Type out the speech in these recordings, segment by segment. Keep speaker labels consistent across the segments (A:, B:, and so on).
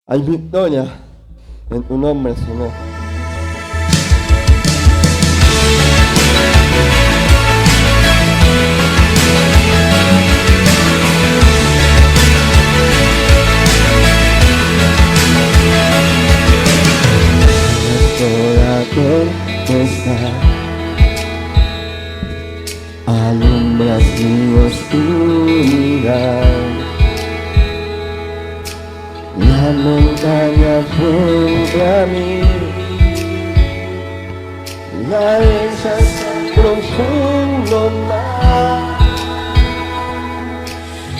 A: Hay victoria en tu nombre, Señor. Nuestra tormenta alumbras mi oscuridad. La montaña frente a mí, la densa profundo mar,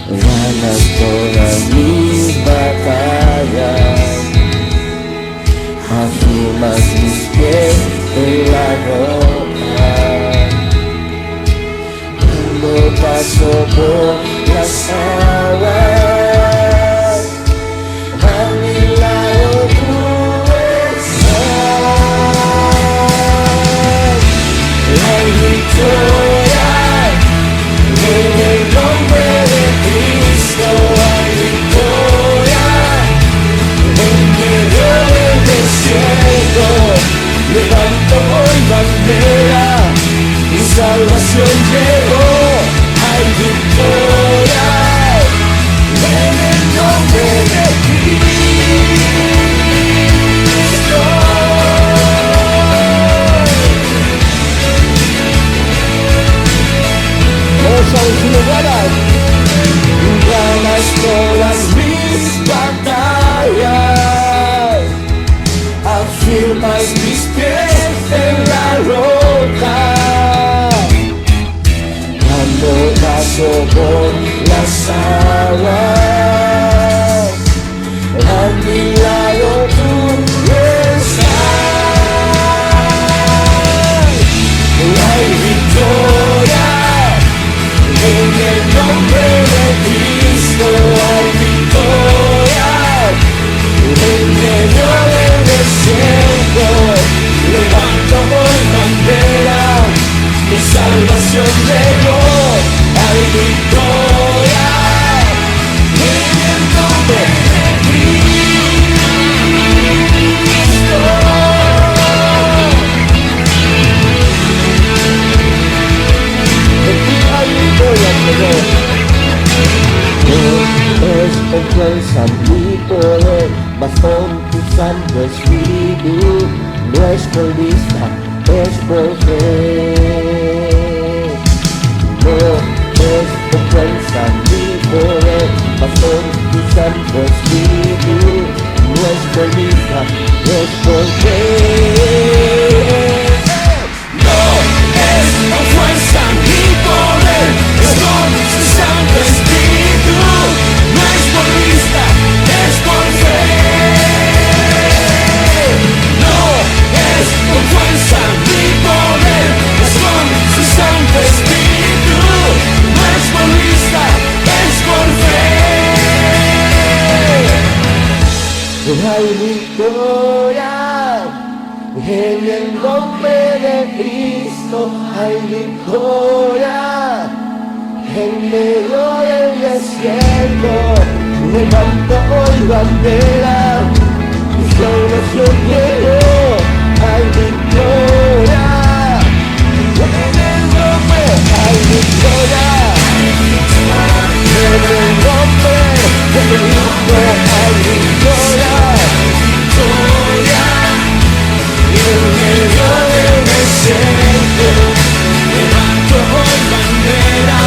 A: ganas todas mis batallas, afirmas mis pies en la roca. Cuando paso por las aguas, levanto hoy bandera, mi salvación llegó, hay victoria en el nombre de Cristo. Ganas todas mis batallas, afirmas mis pies en la roca. Cuando paso por las aguas, a mi lado tú estás. Hay victoria en el nombre de Cristo, hay victoria en medio del desierto. Levanto hoy bandera, mi salvación llegó, hay victoria en el nombre de Cristo. En ti hay victoria, Señor. Es confianza mi poder, bastón tu santo espíritu, no es por vista, es por fe. No es confianza mi poder, bastón tu santo espíritu, no es por vista, es por fe. No es con fuerza mi poder, es con su santo espíritu, no es por vista, es por fe. No es con fuerza mi poder, es con su santo espíritu, no es por vista, es por fe. Hay victoria en el nombre de Cristo, hay victoria en medio del desierto. Levanto hoy bandera, mi salvación llegó, hay victoria en el nombre, hay victoria en el nombre de Cristo, hay victoria, victoria en medio del desierto. Levanto hoy bandera,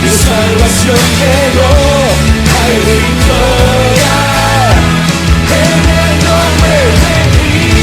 A: mi salvación llegó, hay victoria en el nombre de Cristo.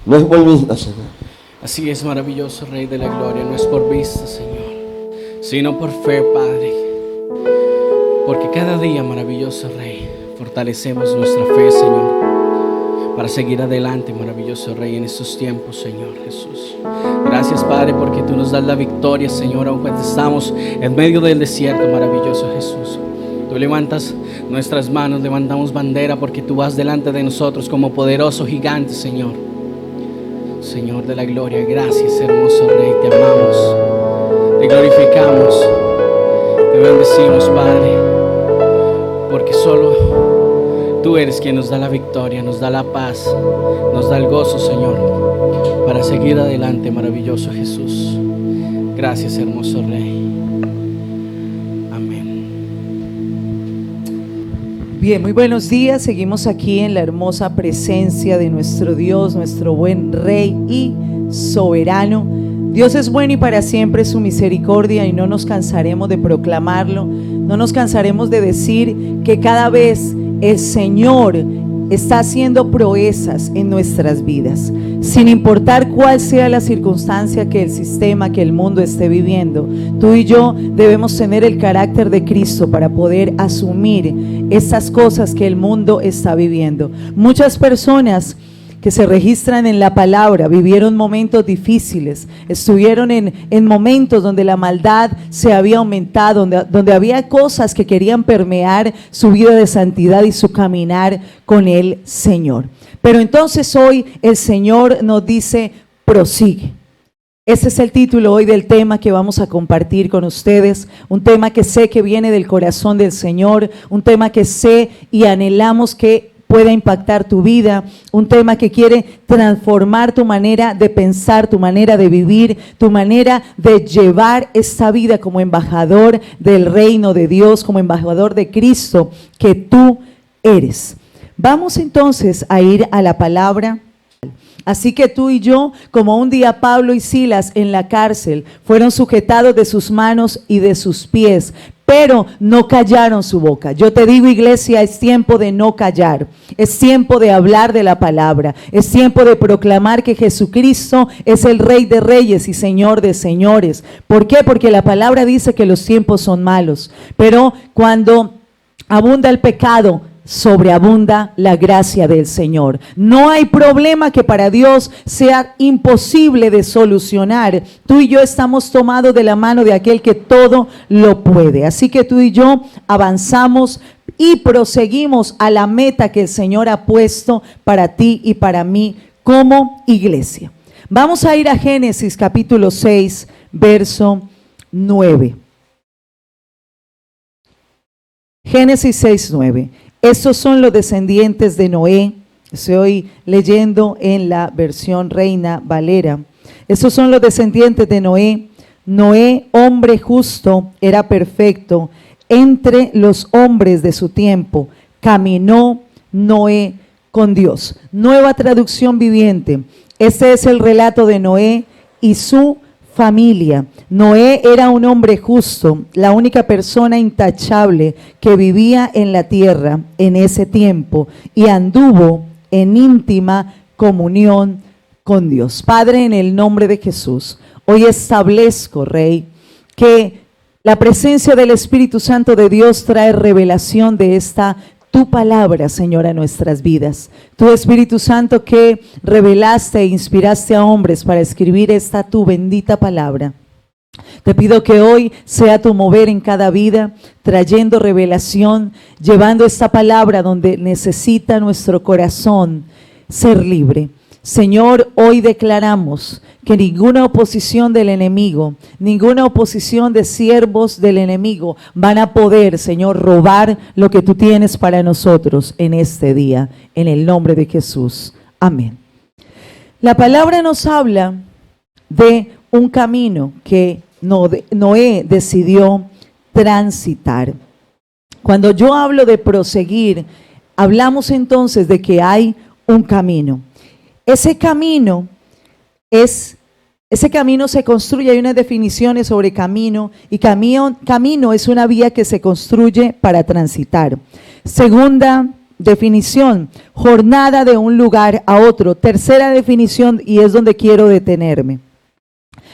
A: No es por vista, Señor.
B: Así es, maravilloso Rey de la Gloria, no es por vista, Señor, sino por fe, Padre. Porque cada día, maravilloso Rey, fortalecemos nuestra fe, Señor, para seguir adelante, maravilloso Rey, en estos tiempos, Señor Jesús. Gracias, Padre, porque tú nos das la victoria, Señor, aun cuando estamos en medio del desierto, maravilloso Jesús. Tú levantas nuestras manos, levantamos bandera, porque tú vas delante de nosotros como poderoso gigante, Señor. Señor de la gloria, gracias, hermoso Rey, te amamos, te glorificamos, te bendecimos, Padre, porque solo tú eres quien nos da la victoria, nos da la paz, nos da el gozo, Señor, para seguir adelante, maravilloso Jesús. Gracias, hermoso Rey. Amén.
C: Bien, muy buenos días. Seguimos aquí en la hermosa presencia de nuestro Dios, nuestro buen Rey y soberano. Dios es bueno y para siempre su misericordia, y no nos cansaremos de proclamarlo, no nos cansaremos de decir que cada vez el Señor está haciendo proezas en nuestras vidas, sin importar cuál sea la circunstancia que el sistema, que el mundo esté viviendo. Tú y yo debemos tener el carácter de Cristo para poder asumir esas cosas que el mundo está viviendo. Muchas personas que se registran en la palabra vivieron momentos difíciles, estuvieron en momentos donde la maldad se había aumentado, donde había cosas que querían permear su vida de santidad y su caminar con el Señor. Pero entonces hoy el Señor nos dice: prosigue. Ese es el título hoy del tema que vamos a compartir con ustedes, un tema que sé que viene del corazón del Señor, un tema que sé y anhelamos que pueda impactar tu vida, un tema que quiere transformar tu manera de pensar, tu manera de vivir, tu manera de llevar esta vida como embajador del reino de Dios, como embajador de Cristo que tú eres. Vamos entonces a ir a la palabra. Así que tú y yo, como un día Pablo y Silas en la cárcel, fueron sujetados de sus manos y de sus pies, pero no callaron su boca. Yo te digo, iglesia, es tiempo de no callar, es tiempo de hablar de la palabra, es tiempo de proclamar que Jesucristo es el Rey de Reyes y Señor de Señores. ¿Por qué? Porque la palabra dice que los tiempos son malos, pero cuando abunda el pecado, sobreabunda la gracia del Señor. No hay problema que para Dios sea imposible de solucionar. Tú y yo estamos tomados de la mano de aquel que todo lo puede. Así que tú y yo avanzamos y proseguimos a la meta que el Señor ha puesto para ti y para mí como iglesia. Vamos a ir a Génesis capítulo 6, verso 9. Génesis 6, 9. Estos son los descendientes de Noé. Estoy leyendo en la versión Reina Valera. Estos son los descendientes de Noé. Noé, hombre justo, era perfecto entre los hombres de su tiempo. Caminó Noé con Dios. Nueva traducción viviente. Este es el relato de Noé y su familia. Noé era un hombre justo, la única persona intachable que vivía en la tierra en ese tiempo, y anduvo en íntima comunión con Dios. Padre, en el nombre de Jesús, hoy establezco, Rey, que la presencia del Espíritu Santo de Dios trae revelación de esta tu palabra, Señor, a nuestras vidas. Tu Espíritu Santo que revelaste e inspiraste a hombres para escribir esta tu bendita palabra. Te pido que hoy sea tu mover en cada vida, trayendo revelación, llevando esta palabra donde necesita nuestro corazón ser libre. Señor, hoy declaramos que ninguna oposición del enemigo, ninguna oposición de siervos del enemigo van a poder, Señor, robar lo que tú tienes para nosotros en este día, en el nombre de Jesús. Amén. La palabra nos habla de un camino que Noé decidió transitar. Cuando yo hablo de proseguir, hablamos entonces de que hay un camino. Ese camino se construye, hay unas definiciones sobre camino, y camino es una vía que se construye para transitar. Segunda definición, jornada de un lugar a otro. Tercera definición, y es donde quiero detenerme.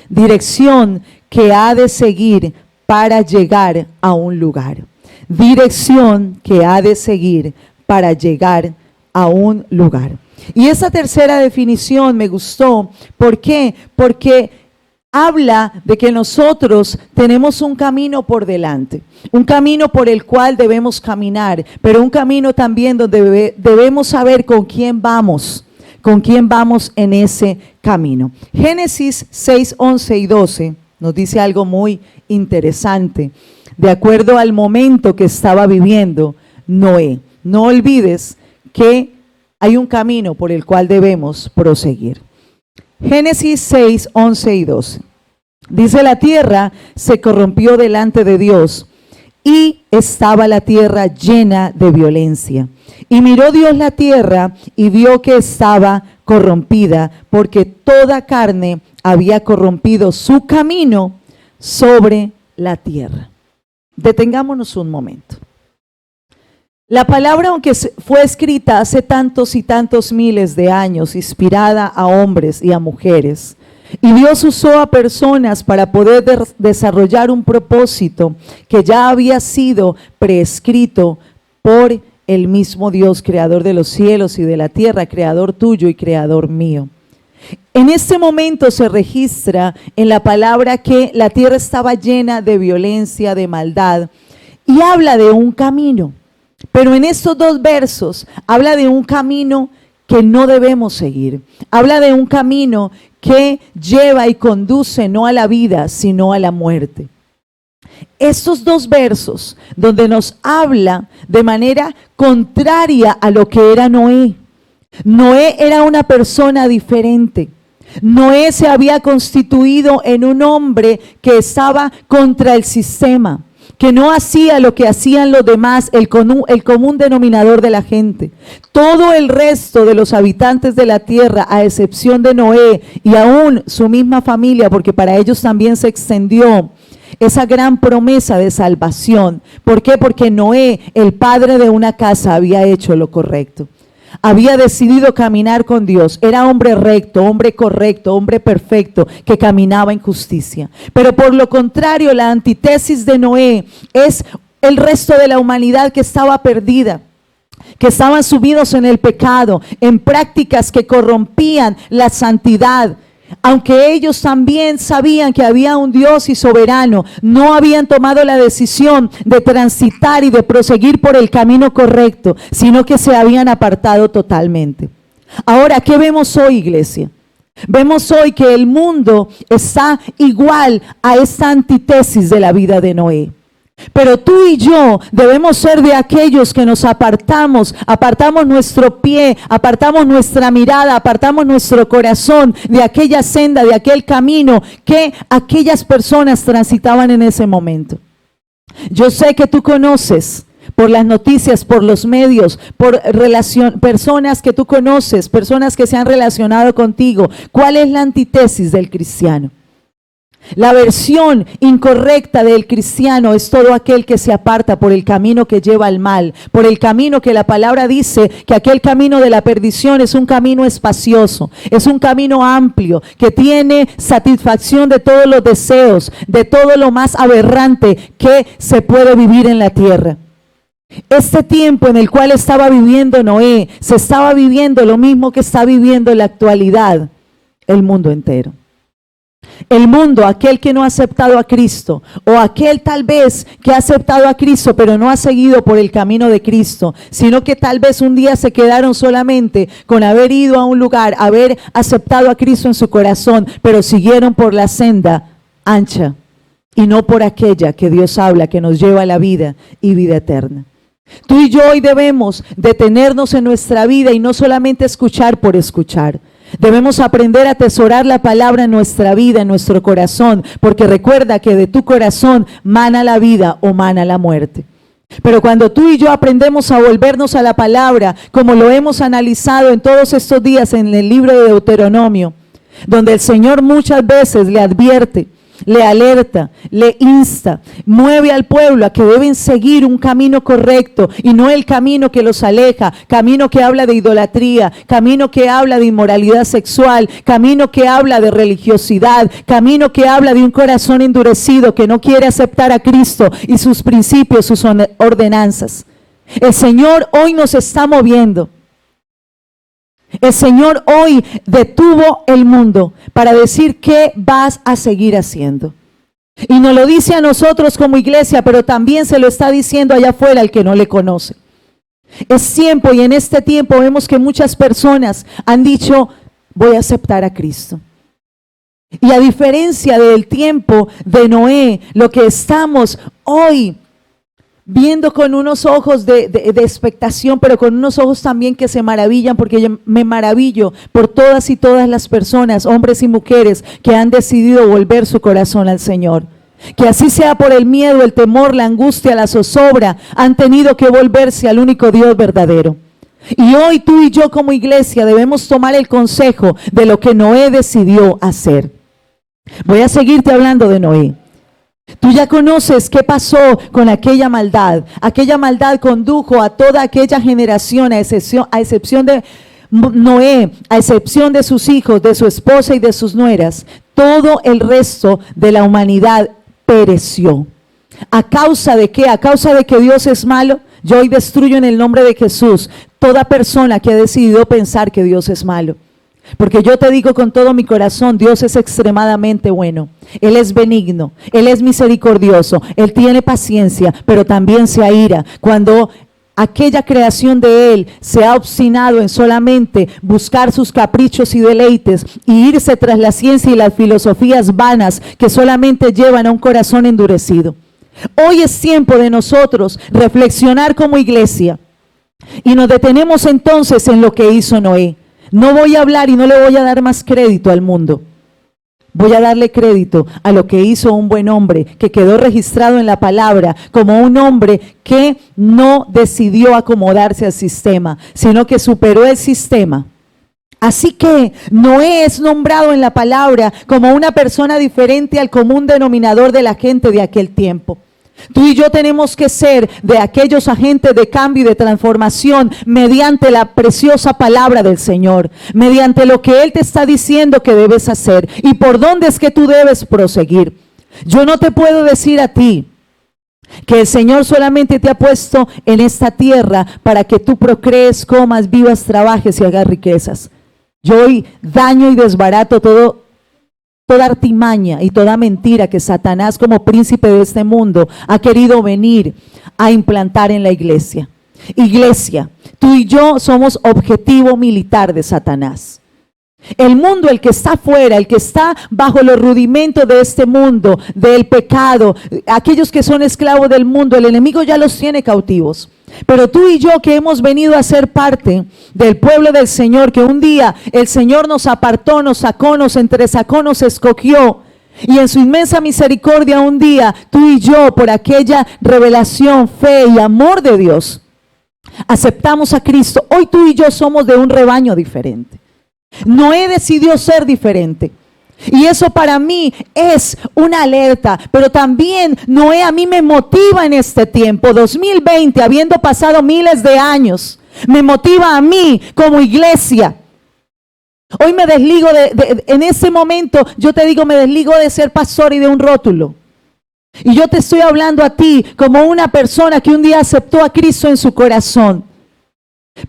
C: Dirección que ha de seguir para llegar a un lugar. Dirección que ha de seguir para llegar a un lugar. Y esa tercera definición me gustó. ¿Por qué? Porque habla de que nosotros tenemos un camino por delante, un camino por el cual debemos caminar, pero un camino también donde debemos saber con quién vamos en ese camino. Génesis 6, 11 y 12 nos dice algo muy interesante, de acuerdo al momento que estaba viviendo Noé. No olvides que hay un camino por el cual debemos proseguir. Génesis 6, 11 y 12. Dice: la tierra se corrompió delante de Dios y estaba la tierra llena de violencia. Y miró Dios la tierra y vio que estaba corrompida, porque toda carne había corrompido su camino sobre la tierra. Detengámonos un momento. La palabra, aunque fue escrita hace tantos y tantos miles de años, inspirada a hombres y a mujeres, y Dios usó a personas para poder desarrollar un propósito que ya había sido prescrito por el mismo Dios, creador de los cielos y de la tierra, creador tuyo y creador mío. En este momento se registra en la palabra que la tierra estaba llena de violencia, de maldad, y habla de un camino. Pero en estos dos versos habla de un camino que no debemos seguir. Habla de un camino que lleva y conduce no a la vida, sino a la muerte. Estos dos versos donde nos habla de manera contraria a lo que era Noé. Noé era una persona diferente. Noé se había constituido en un hombre que estaba contra el sistema, que no hacía lo que hacían los demás, el común denominador de la gente. Todo el resto de los habitantes de la tierra, a excepción de Noé y aún su misma familia, porque para ellos también se extendió esa gran promesa de salvación. ¿Por qué? Porque Noé, el padre de una casa, había hecho lo correcto. Había decidido caminar con Dios. Era hombre recto, hombre correcto, hombre perfecto, que caminaba en justicia. Pero por lo contrario, la antítesis de Noé es el resto de la humanidad que estaba perdida, que estaban sumidos en el pecado, en prácticas que corrompían la santidad. Aunque ellos también sabían que había un Dios y soberano, no habían tomado la decisión de transitar y de proseguir por el camino correcto, sino que se habían apartado totalmente. Ahora, ¿qué vemos hoy, iglesia? Vemos hoy que el mundo está igual a esta antítesis de la vida de Noé. Pero tú y yo debemos ser de aquellos que nos apartamos nuestro pie, apartamos nuestra mirada, apartamos nuestro corazón de aquella senda, de aquel camino que aquellas personas transitaban en ese momento. Yo sé que tú conoces por las noticias, por los medios, por personas que tú conoces, personas que se han relacionado contigo. ¿Cuál es la antítesis del cristiano? La versión incorrecta del cristiano es todo aquel que se aparta por el camino que lleva al mal, por el camino que la palabra dice que aquel camino de la perdición es un camino espacioso, es un camino amplio, que tiene satisfacción de todos los deseos, de todo lo más aberrante que se puede vivir en la tierra. Este tiempo en el cual estaba viviendo Noé, se estaba viviendo lo mismo que está viviendo en la actualidad el mundo entero. El mundo, aquel que no ha aceptado a Cristo, o aquel tal vez que ha aceptado a Cristo pero no ha seguido por el camino de Cristo, sino que tal vez un día se quedaron solamente con haber ido a un lugar, haber aceptado a Cristo en su corazón, pero siguieron por la senda ancha y no por aquella que Dios habla, que nos lleva a la vida y vida eterna. Tú y yo hoy debemos detenernos en nuestra vida y no solamente escuchar por escuchar. Debemos aprender a atesorar la palabra en nuestra vida, en nuestro corazón, porque recuerda que de tu corazón mana la vida o mana la muerte. Pero cuando tú y yo aprendemos a volvernos a la palabra, como lo hemos analizado en todos estos días en el libro de Deuteronomio, donde el Señor muchas veces le advierte le alerta, le insta, mueve al pueblo a que deben seguir un camino correcto y no el camino que los aleja, camino que habla de idolatría, camino que habla de inmoralidad sexual, camino que habla de religiosidad, camino que habla de un corazón endurecido que no quiere aceptar a Cristo y sus principios, sus ordenanzas. El Señor hoy nos está moviendo. El Señor hoy detuvo el mundo para decir qué vas a seguir haciendo. Y nos lo dice a nosotros como iglesia, pero también se lo está diciendo allá afuera al que no le conoce. Es tiempo, y en este tiempo vemos que muchas personas han dicho, voy a aceptar a Cristo. Y a diferencia del tiempo de Noé, lo que estamos hoy viendo con unos ojos de expectación, pero con unos ojos también que se maravillan, porque yo me maravillo por todas y todas las personas, hombres y mujeres, que han decidido volver su corazón al Señor. Que así sea por el miedo, el temor, la angustia, la zozobra, han tenido que volverse al único Dios verdadero. Y hoy tú y yo como iglesia debemos tomar el consejo de lo que Noé decidió hacer. Voy a seguirte hablando de Noé. Tú ya conoces qué pasó con aquella maldad. Aquella maldad condujo a toda aquella generación, a excepción de Noé, a excepción de sus hijos, de su esposa y de sus nueras. Todo el resto de la humanidad pereció. ¿A causa de qué? ¿A causa de que Dios es malo? Yo hoy destruyo en el nombre de Jesús toda persona que ha decidido pensar que Dios es malo. Porque yo te digo con todo mi corazón, Dios es extremadamente bueno. Él es benigno, Él es misericordioso, Él tiene paciencia, pero también se aira cuando aquella creación de Él se ha obstinado en solamente buscar sus caprichos y deleites y irse tras la ciencia y las filosofías vanas que solamente llevan a un corazón endurecido. Hoy es tiempo de nosotros reflexionar como iglesia y nos detenemos entonces en lo que hizo Noé. No voy a hablar y no le voy a dar más crédito al mundo. Voy a darle crédito a lo que hizo un buen hombre que quedó registrado en la palabra como un hombre que no decidió acomodarse al sistema, sino que superó el sistema. Así que Noé es nombrado en la palabra como una persona diferente al común denominador de la gente de aquel tiempo. Tú y yo tenemos que ser de aquellos agentes de cambio y de transformación mediante la preciosa palabra del Señor, mediante lo que Él te está diciendo que debes hacer y por dónde es que tú debes proseguir. Yo no te puedo decir a ti que el Señor solamente te ha puesto en esta tierra para que tú procrees, comas, vivas, trabajes y hagas riquezas. Yo hoy daño y desbarato toda artimaña y toda mentira que Satanás como príncipe de este mundo ha querido venir a implantar en la iglesia. Iglesia, tú y yo somos objetivo militar de Satanás. El mundo, el que está afuera, el que está bajo los rudimentos de este mundo, del pecado, aquellos que son esclavos del mundo, el enemigo ya los tiene cautivos. Pero tú y yo que hemos venido a ser parte del pueblo del Señor, que un día el Señor nos apartó, nos sacó, nos entresacó, nos escogió, y en su inmensa misericordia un día tú y yo por aquella revelación, fe y amor de Dios aceptamos a Cristo. Hoy tú y yo somos de un rebaño diferente. Noé decidió ser diferente. Y eso para mí es una alerta, pero también Noé a mí me motiva en este tiempo, 2020, habiendo pasado miles de años, me motiva a mí como iglesia. Hoy me desligo en ese momento, yo te digo, me desligo de ser pastor y de un rótulo. Y yo te estoy hablando a ti como una persona que un día aceptó a Cristo en su corazón.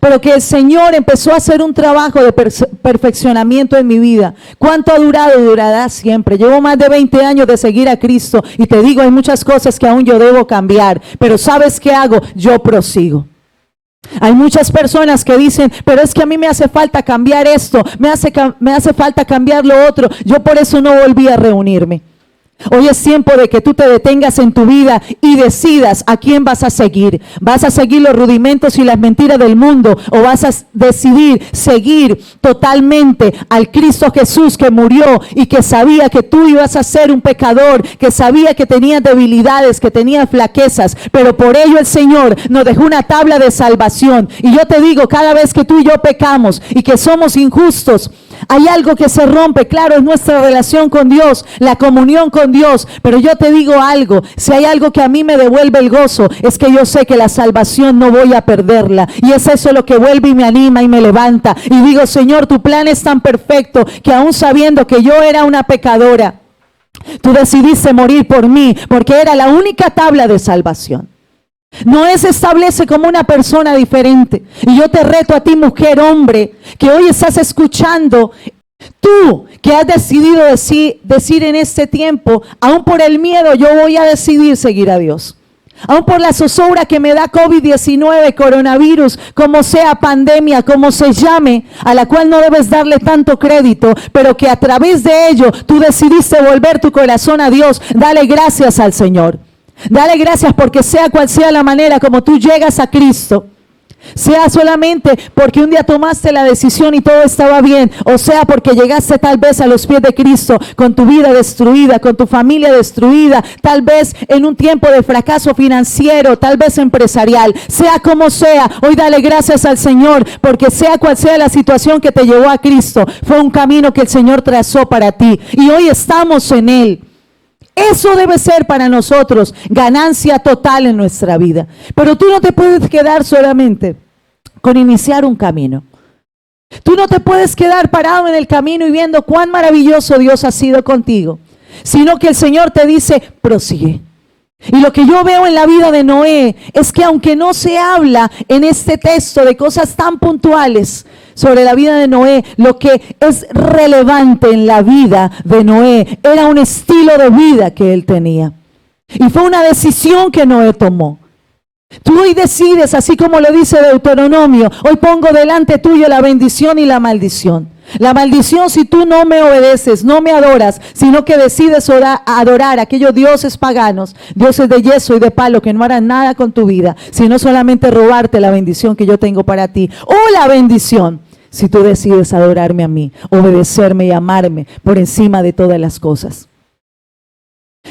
C: Pero que el Señor empezó a hacer un trabajo de perfeccionamiento en mi vida. ¿Cuánto ha durado? Durará siempre. Llevo más de 20 años de seguir a Cristo y te digo, hay muchas cosas que aún yo debo cambiar. Pero ¿sabes qué hago? Yo prosigo. Hay muchas personas que dicen, pero es que a mí me hace falta cambiar esto, me hace falta cambiar lo otro. Yo por eso no volví a reunirme. Hoy es tiempo de que tú te detengas en tu vida y decidas a quién vas a seguir. ¿Vas a seguir los rudimentos y las mentiras del mundo o vas a decidir seguir totalmente al Cristo Jesús que murió y que sabía que tú ibas a ser un pecador, que sabía que tenías debilidades, que tenías flaquezas, pero por ello el Señor nos dejó una tabla de salvación? Y yo te digo, cada vez que tú y yo pecamos y que somos injustos Hay algo que se rompe, claro, es nuestra relación con Dios, la comunión con Dios. Pero yo te digo algo, si hay algo que a mí me devuelve el gozo, es que yo sé que la salvación no voy a perderla. Y es eso lo que vuelve y me anima y me levanta. Y digo, Señor, tu plan es tan perfecto que aún sabiendo que yo era una pecadora, tú decidiste morir por mí, porque era la única tabla de salvación. Noé se establece como una persona diferente. Y yo te reto a ti, mujer, hombre, que hoy estás escuchando, tú que has decidido decir en este tiempo, aún por el miedo, yo voy a decidir seguir a Dios. Aún por la zozobra que me da COVID-19, coronavirus, como sea pandemia, como se llame, a la cual no debes darle tanto crédito, pero que a través de ello tú decidiste volver tu corazón a Dios. Dale gracias al Señor. Dale gracias porque sea cual sea la manera como tú llegas a Cristo, sea solamente porque un día tomaste la decisión y todo estaba bien, o sea porque llegaste tal vez a los pies de Cristo con tu vida destruida, con tu familia destruida, tal vez en un tiempo de fracaso financiero, tal vez empresarial, sea como sea, hoy dale gracias al Señor porque sea cual sea la situación que te llevó a Cristo, fue un camino que el Señor trazó para ti y hoy estamos en Él. Eso debe ser para nosotros ganancia total en nuestra vida. Pero tú no te puedes quedar solamente con iniciar un camino. Tú no te puedes quedar parado en el camino y viendo cuán maravilloso Dios ha sido contigo, sino que el Señor te dice, prosigue. Y lo que yo veo en la vida de Noé es que aunque no se habla en este texto de cosas tan puntuales sobre la vida de Noé, lo que es relevante en la vida de Noé era un estilo de vida que él tenía. Y fue una decisión que Noé tomó. Tú hoy decides, así como lo dice Deuteronomio, hoy pongo delante tuyo la bendición y la maldición. La maldición si tú no me obedeces, no me adoras, sino que decides adorar a aquellos dioses paganos, dioses de yeso y de palo que no harán nada con tu vida, sino solamente robarte la bendición que yo tengo para ti. O la bendición si tú decides adorarme a mí, obedecerme y amarme por encima de todas las cosas.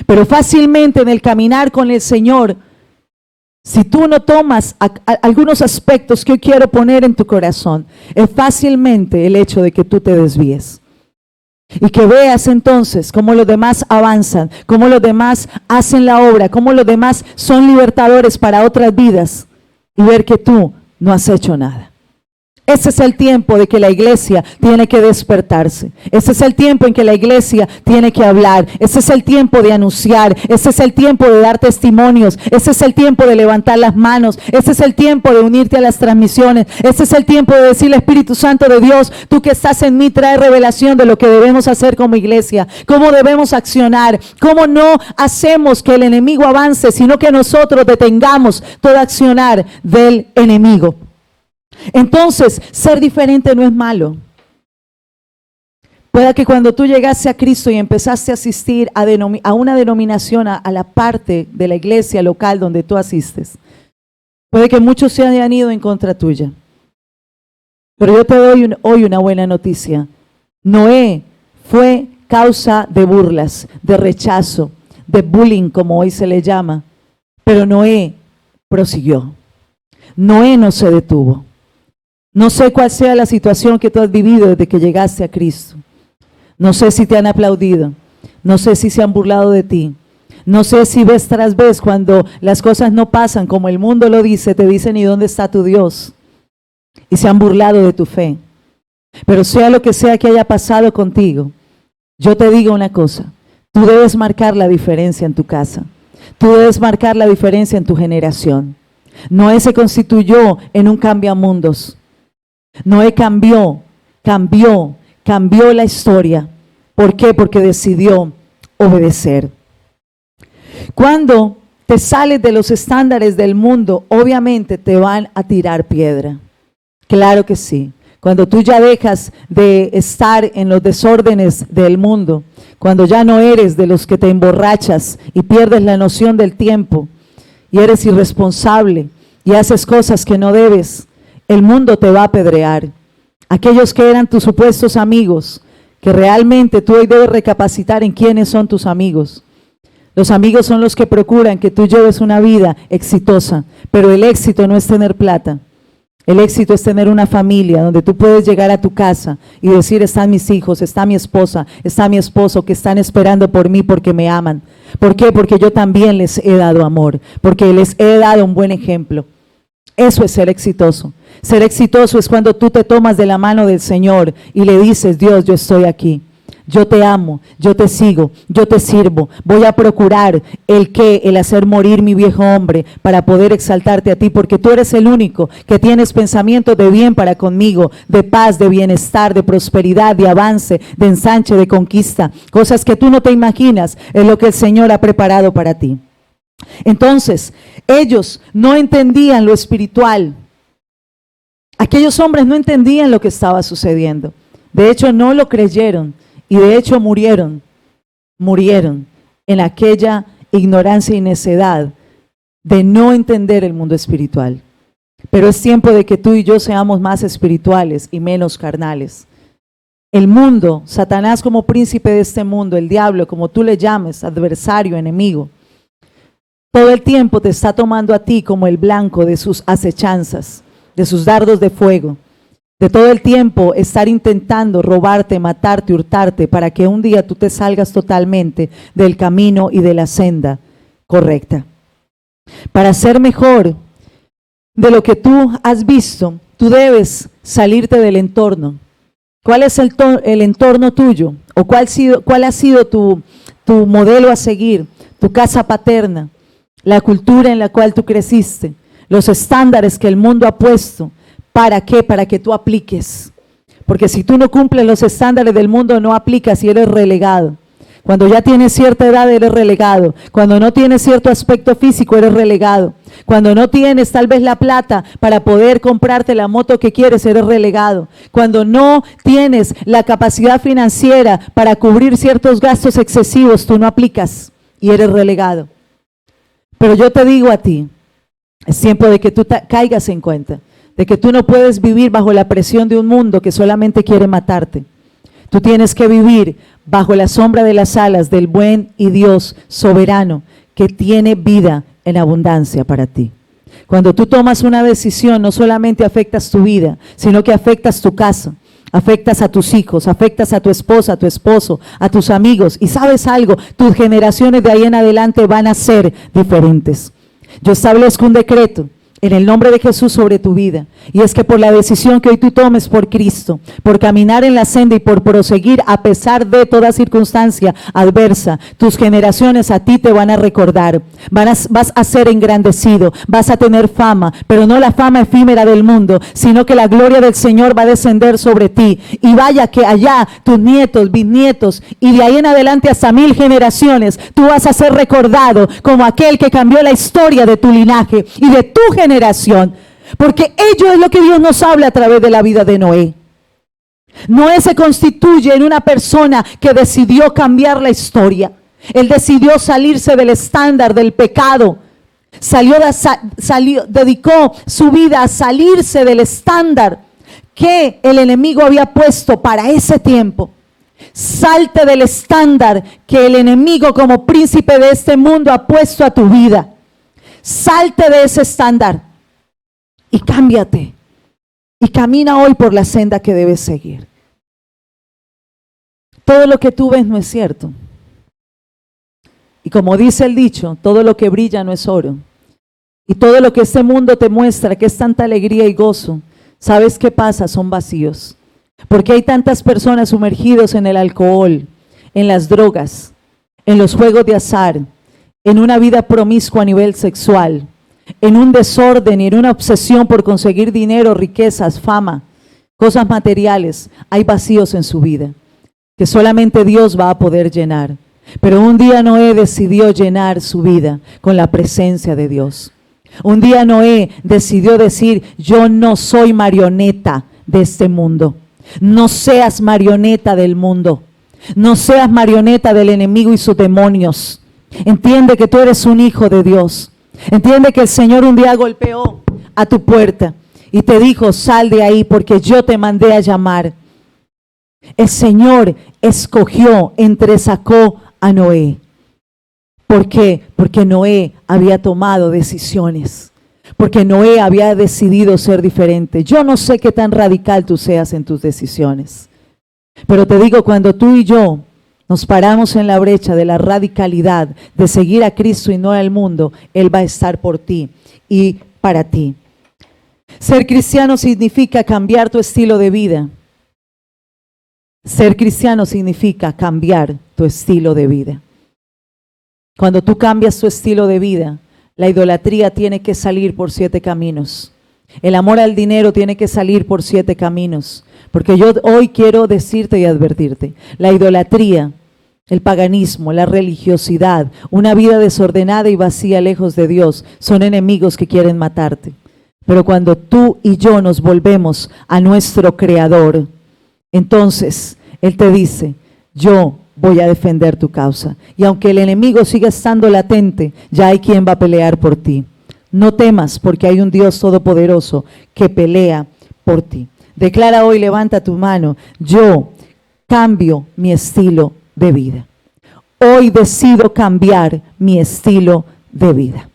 C: Pero fácilmente en el caminar con el Señor, si tú no tomas algunos aspectos que yo quiero poner en tu corazón, es fácilmente el hecho de que tú te desvíes. Y que veas entonces cómo los demás avanzan, cómo los demás hacen la obra, cómo los demás son libertadores para otras vidas y ver que tú no has hecho nada. Ese es el tiempo de que la iglesia tiene que despertarse. Ese es el tiempo en que la iglesia tiene que hablar. Ese es el tiempo de anunciar. Ese es el tiempo de dar testimonios. Ese es el tiempo de levantar las manos. Ese es el tiempo de unirte a las transmisiones. Ese es el tiempo de decirle, Espíritu Santo de Dios, tú que estás en mí, trae revelación de lo que debemos hacer como iglesia, cómo debemos accionar, cómo no hacemos que el enemigo avance, sino que nosotros detengamos todo accionar del enemigo. Entonces, ser diferente no es malo. Pueda que cuando tú llegaste a Cristo y empezaste a asistir a una denominación, a la parte de la iglesia local donde tú asistes, puede que muchos se hayan ido en contra tuya. Pero yo te doy hoy una buena noticia. Noé fue causa de burlas, de rechazo, de bullying, como hoy se le llama. Pero Noé prosiguió. Noé no se detuvo. No sé cuál sea la situación que tú has vivido desde que llegaste a Cristo. No sé si te han aplaudido. No sé si se han burlado de ti. No sé si vez tras vez cuando las cosas no pasan como el mundo lo dice, te dicen ¿y dónde está tu Dios? Y se han burlado de tu fe. Pero sea lo que sea que haya pasado contigo, yo te digo una cosa. Tú debes marcar la diferencia en tu casa. Tú debes marcar la diferencia en tu generación. Noé se constituyó en un cambiamundos. Noé cambió la historia. ¿Por qué? Porque decidió obedecer. Cuando te sales de los estándares del mundo, obviamente te van a tirar piedra. Claro que sí. Cuando tú ya dejas de estar en los desórdenes del mundo, cuando ya no eres de los que te emborrachas y pierdes la noción del tiempo y eres irresponsable y haces cosas que no debes, el mundo te va a apedrear. Aquellos que eran tus supuestos amigos, que realmente tú hoy debes recapacitar en quiénes son tus amigos. Los amigos son los que procuran que tú lleves una vida exitosa, pero el éxito no es tener plata. El éxito es tener una familia donde tú puedes llegar a tu casa y decir, están mis hijos, está mi esposa, está mi esposo que están esperando por mí porque me aman. ¿Por qué? Porque yo también les he dado amor, porque les he dado un buen ejemplo. Eso es ser exitoso. Ser exitoso es cuando tú te tomas de la mano del Señor y le dices, Dios, yo estoy aquí. Yo te amo, yo te sigo, yo te sirvo. Voy a procurar el hacer morir mi viejo hombre para poder exaltarte a ti, porque tú eres el único que tienes pensamientos de bien para conmigo, de paz, de bienestar, de prosperidad, de avance, de ensanche, de conquista. Cosas que tú no te imaginas es lo que el Señor ha preparado para ti. Entonces, ellos no entendían lo espiritual. Aquellos hombres no entendían lo que estaba sucediendo. De hecho, no lo creyeron. Y de hecho murieron en aquella ignorancia y necedad de no entender el mundo espiritual. Pero es tiempo de que tú y yo seamos más espirituales y menos carnales. El mundo, Satanás como príncipe de este mundo, el diablo, como tú le llames, adversario, enemigo, todo el tiempo te está tomando a ti como el blanco de sus acechanzas, de sus dardos de fuego. De todo el tiempo estar intentando robarte, matarte, hurtarte, para que un día tú te salgas totalmente del camino y de la senda correcta. Para ser mejor de lo que tú has visto, tú debes salirte del entorno. ¿Cuál es el entorno tuyo? ¿O cuál ha sido tu modelo a seguir? Tu casa paterna, la cultura en la cual tú creciste, los estándares que el mundo ha puesto. ¿Para qué? Para que tú apliques. Porque si tú no cumples los estándares del mundo, no aplicas y eres relegado. Cuando ya tienes cierta edad, eres relegado. Cuando no tienes cierto aspecto físico, eres relegado. Cuando no tienes tal vez la plata para poder comprarte la moto que quieres, eres relegado. Cuando no tienes la capacidad financiera para cubrir ciertos gastos excesivos, tú no aplicas y eres relegado. Pero yo te digo a ti, es tiempo de que tú caigas en cuenta de que tú no puedes vivir bajo la presión de un mundo que solamente quiere matarte. Tú tienes que vivir bajo la sombra de las alas del buen y Dios soberano que tiene vida en abundancia para ti. Cuando tú tomas una decisión, no solamente afectas tu vida, sino que afectas tu casa, afectas a tus hijos, afectas a tu esposa, a tu esposo, a tus amigos. Y ¿sabes algo? Tus generaciones de ahí en adelante van a ser diferentes. Yo establezco un decreto en el nombre de Jesús sobre tu vida, y es que por la decisión que hoy tú tomes por Cristo, por caminar en la senda y por proseguir a pesar de toda circunstancia adversa, tus generaciones a ti te van a recordar, vas a ser engrandecido, vas a tener fama, pero no la fama efímera del mundo, sino que la gloria del Señor va a descender sobre ti, y vaya que allá tus nietos, bisnietos, y de ahí en adelante hasta 1000 generaciones, tú vas a ser recordado como aquel que cambió la historia de tu linaje y de tu generación, porque ello es lo que Dios nos habla a través de la vida de Noé. Noé se constituye en una persona que decidió cambiar la historia. Él decidió salirse del estándar del pecado. Dedicó su vida a salirse del estándar que el enemigo había puesto para ese tiempo. Salte del estándar que el enemigo como príncipe de este mundo ha puesto a tu vida. Salte de ese estándar y cámbiate y camina hoy por la senda que debes seguir. Todo lo que tú ves no es cierto. Y como dice el dicho, todo lo que brilla no es oro. Y todo lo que este mundo te muestra que es tanta alegría y gozo, ¿sabes qué pasa? Son vacíos. Porque hay tantas personas sumergidos en el alcohol, en las drogas, en los juegos de azar, en una vida promiscua a nivel sexual, en un desorden y en una obsesión por conseguir dinero, riquezas, fama, cosas materiales. Hay vacíos en su vida que solamente Dios va a poder llenar. Pero un día Noé decidió llenar su vida con la presencia de Dios. Un día Noé decidió decir, yo no soy marioneta de este mundo. No seas marioneta del mundo. No seas marioneta del enemigo y sus demonios. Entiende que tú eres un hijo de Dios. Entiende que el Señor un día golpeó a tu puerta y te dijo, sal de ahí porque yo te mandé a llamar. El Señor escogió, entresacó a Noé. ¿Por qué? Porque Noé había tomado decisiones. porque Noé había decidido ser diferente. Yo no sé qué tan radical tú seas en tus decisiones, pero te digo, cuando tú y yo nos paramos en la brecha de la radicalidad de seguir a Cristo y no al mundo, Él va a estar por ti y para ti. Ser cristiano significa cambiar tu estilo de vida. Ser cristiano significa cambiar tu estilo de vida. Cuando tú cambias tu estilo de vida, la idolatría tiene que salir por 7 caminos. El amor al dinero tiene que salir por 7 caminos. Porque yo hoy quiero decirte y advertirte, la idolatría, el paganismo, la religiosidad, una vida desordenada y vacía lejos de Dios, son enemigos que quieren matarte. Pero cuando tú y yo nos volvemos a nuestro Creador, entonces Él te dice, yo voy a defender tu causa. Y aunque el enemigo siga estando latente, ya hay quien va a pelear por ti. No temas, porque hay un Dios todopoderoso que pelea por ti. Declara hoy, levanta tu mano, yo cambio mi estilo de vida. Hoy decido cambiar mi estilo de vida.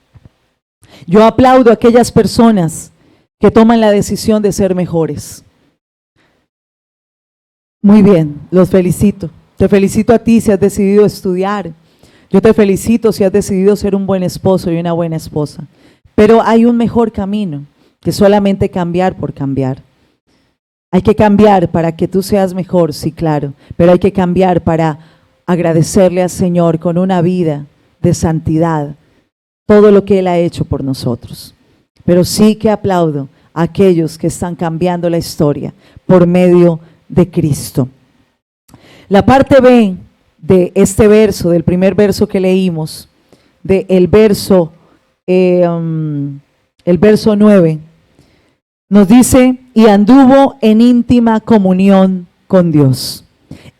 C: Yo aplaudo a aquellas personas que toman la decisión de ser mejores. Muy bien, los felicito. Te felicito a ti si has decidido estudiar. Yo te felicito si has decidido ser un buen esposo y una buena esposa. Pero hay un mejor camino que solamente cambiar por cambiar. Hay que cambiar para que tú seas mejor, sí, claro. Pero hay que cambiar para agradecerle al Señor con una vida de santidad, todo lo que Él ha hecho por nosotros. Pero sí que aplaudo a aquellos que están cambiando la historia por medio de Cristo. La parte B de este verso, del primer verso que leímos, del verso 9, nos dice, y anduvo en íntima comunión con Dios.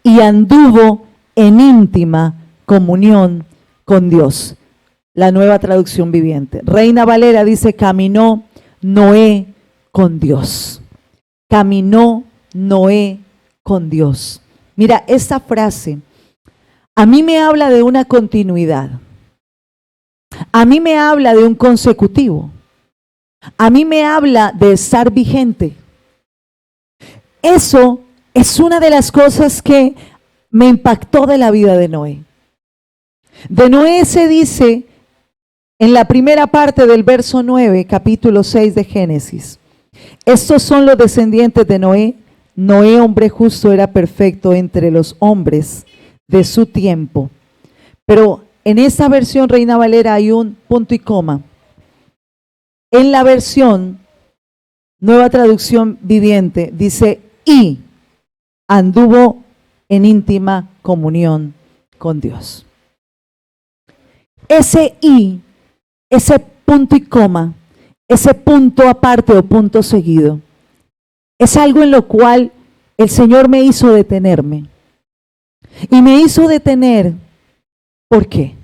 C: Y anduvo en íntima comunión con Dios. La Nueva Traducción Viviente. Reina Valera dice, caminó Noé con Dios. Caminó Noé con Dios. Mira, esta frase a mí me habla de una continuidad. A mí me habla de un consecutivo. A mí me habla de estar vigente. Eso es una de las cosas que me impactó de la vida de Noé. De Noé se dice en la primera parte del verso 9, capítulo 6 de Génesis. Estos son los descendientes de Noé. Noé, hombre justo, era perfecto entre los hombres de su tiempo. Pero en esta versión Reina Valera hay un punto y coma. En la versión Nueva Traducción Viviente dice, y anduvo en íntima comunión con Dios. Ese y, ese punto y coma, ese punto aparte o punto seguido, es algo en lo cual el Señor me hizo detenerme. Y me hizo detener, ¿por qué?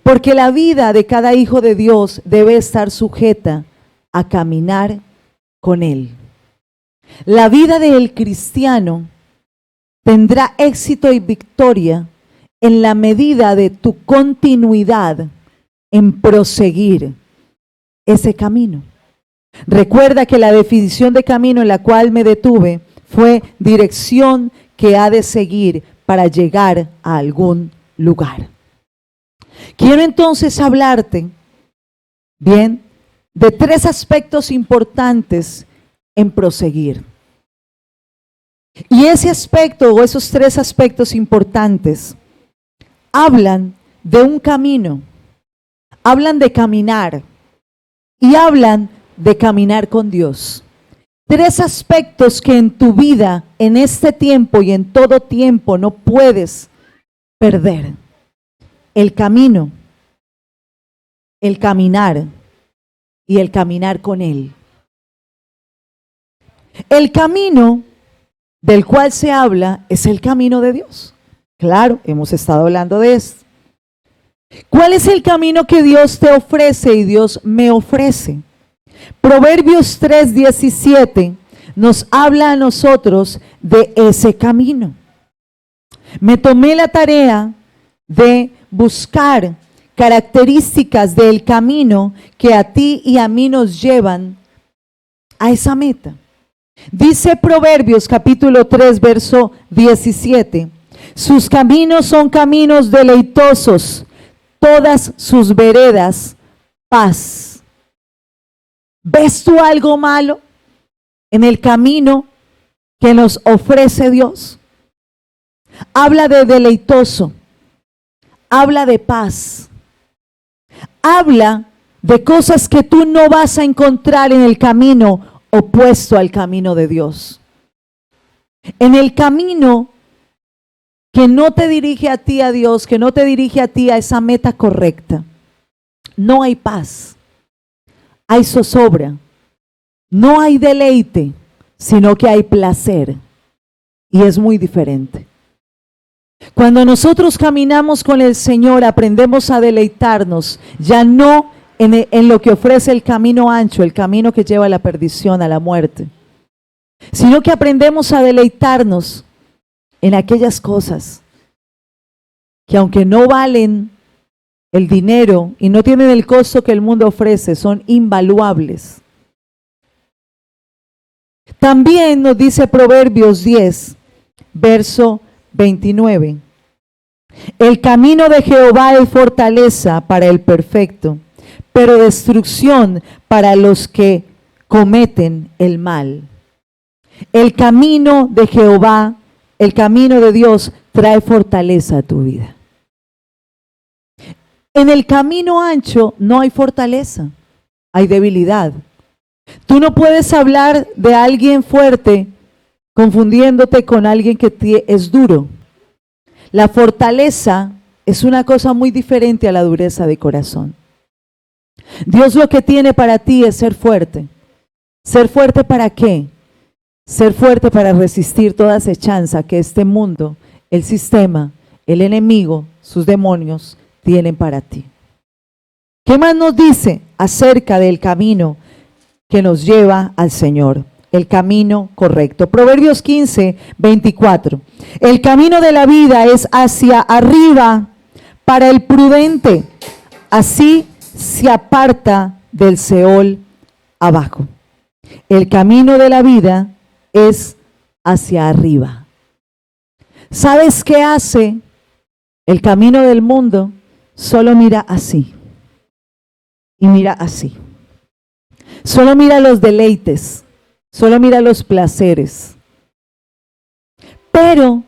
C: Porque la vida de cada hijo de Dios debe estar sujeta a caminar con Él. La vida del cristiano tendrá éxito y victoria en la medida de tu continuidad en proseguir ese camino. Recuerda que la definición de camino en la cual me detuve fue dirección que ha de seguir para llegar a algún lugar. Quiero entonces hablarte, bien, de 3 aspectos importantes en proseguir. Y ese aspecto o esos 3 aspectos importantes hablan de un camino, hablan de caminar y hablan de caminar con Dios. 3 aspectos que en tu vida, en este tiempo y en todo tiempo no puedes perder. El camino, el caminar y el caminar con Él. El camino del cual se habla es el camino de Dios. Claro, hemos estado hablando de esto. ¿Cuál es el camino que Dios te ofrece y Dios me ofrece? Proverbios 3:17 nos habla a nosotros de ese camino. Me tomé la tarea de buscar características del camino que a ti y a mí nos llevan a esa meta. Dice Proverbios capítulo 3, verso 17, sus caminos son caminos deleitosos, todas sus veredas paz. ¿Ves tú algo malo en el camino que nos ofrece Dios? Habla de deleitoso, habla de paz, habla de cosas que tú no vas a encontrar en el camino opuesto al camino de Dios. En el camino que no te dirige a ti, a Dios, que no te dirige a ti a esa meta correcta, no hay paz, hay zozobra, no hay deleite, sino que hay placer. Y es muy diferente. Cuando nosotros caminamos con el Señor, aprendemos a deleitarnos, ya no en lo que ofrece el camino ancho, el camino que lleva a la perdición, a la muerte, sino que aprendemos a deleitarnos en aquellas cosas que, aunque no valen el dinero y no tienen el costo que el mundo ofrece, son invaluables. También nos dice Proverbios 10, verso 29. El camino de Jehová es fortaleza para el perfecto, pero destrucción para los que cometen el mal. El camino de Jehová, el camino de Dios, trae fortaleza a tu vida. En el camino ancho no hay fortaleza, hay debilidad. Tú no puedes hablar de alguien fuerte confundiéndote con alguien que es duro. La fortaleza es una cosa muy diferente a la dureza de corazón. Dios lo que tiene para ti es ser fuerte. ¿Ser fuerte para qué? Ser fuerte para resistir toda acechanza que este mundo, el sistema, el enemigo, sus demonios tienen para ti. ¿Qué más nos dice acerca del camino que nos lleva al Señor? El camino correcto. Proverbios 15, 24. El camino de la vida es hacia arriba para el prudente, así se aparta del Seol abajo. El camino de la vida es hacia arriba. ¿Sabes qué hace el camino del mundo? Solo mira así y mira así. Solo mira los deleites, solo mira los placeres. Pero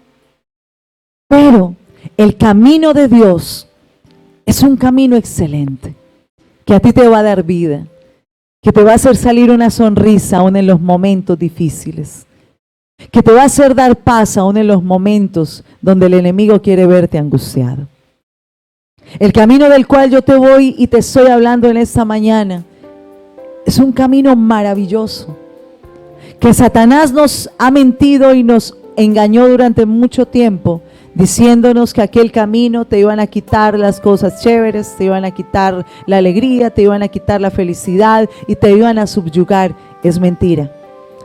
C: el camino de Dios es un camino excelente, que a ti te va a dar vida, que te va a hacer salir una sonrisa aún en los momentos difíciles, que te va a hacer dar paz aún en los momentos donde el enemigo quiere verte angustiado. El camino del cual yo te voy y te estoy hablando en esta mañana es un camino maravilloso, que Satanás nos ha mentido y nos engañó durante mucho tiempo, diciéndonos que aquel camino te iban a quitar las cosas chéveres, te iban a quitar la alegría, te iban a quitar la felicidad y te iban a subyugar. Es mentira.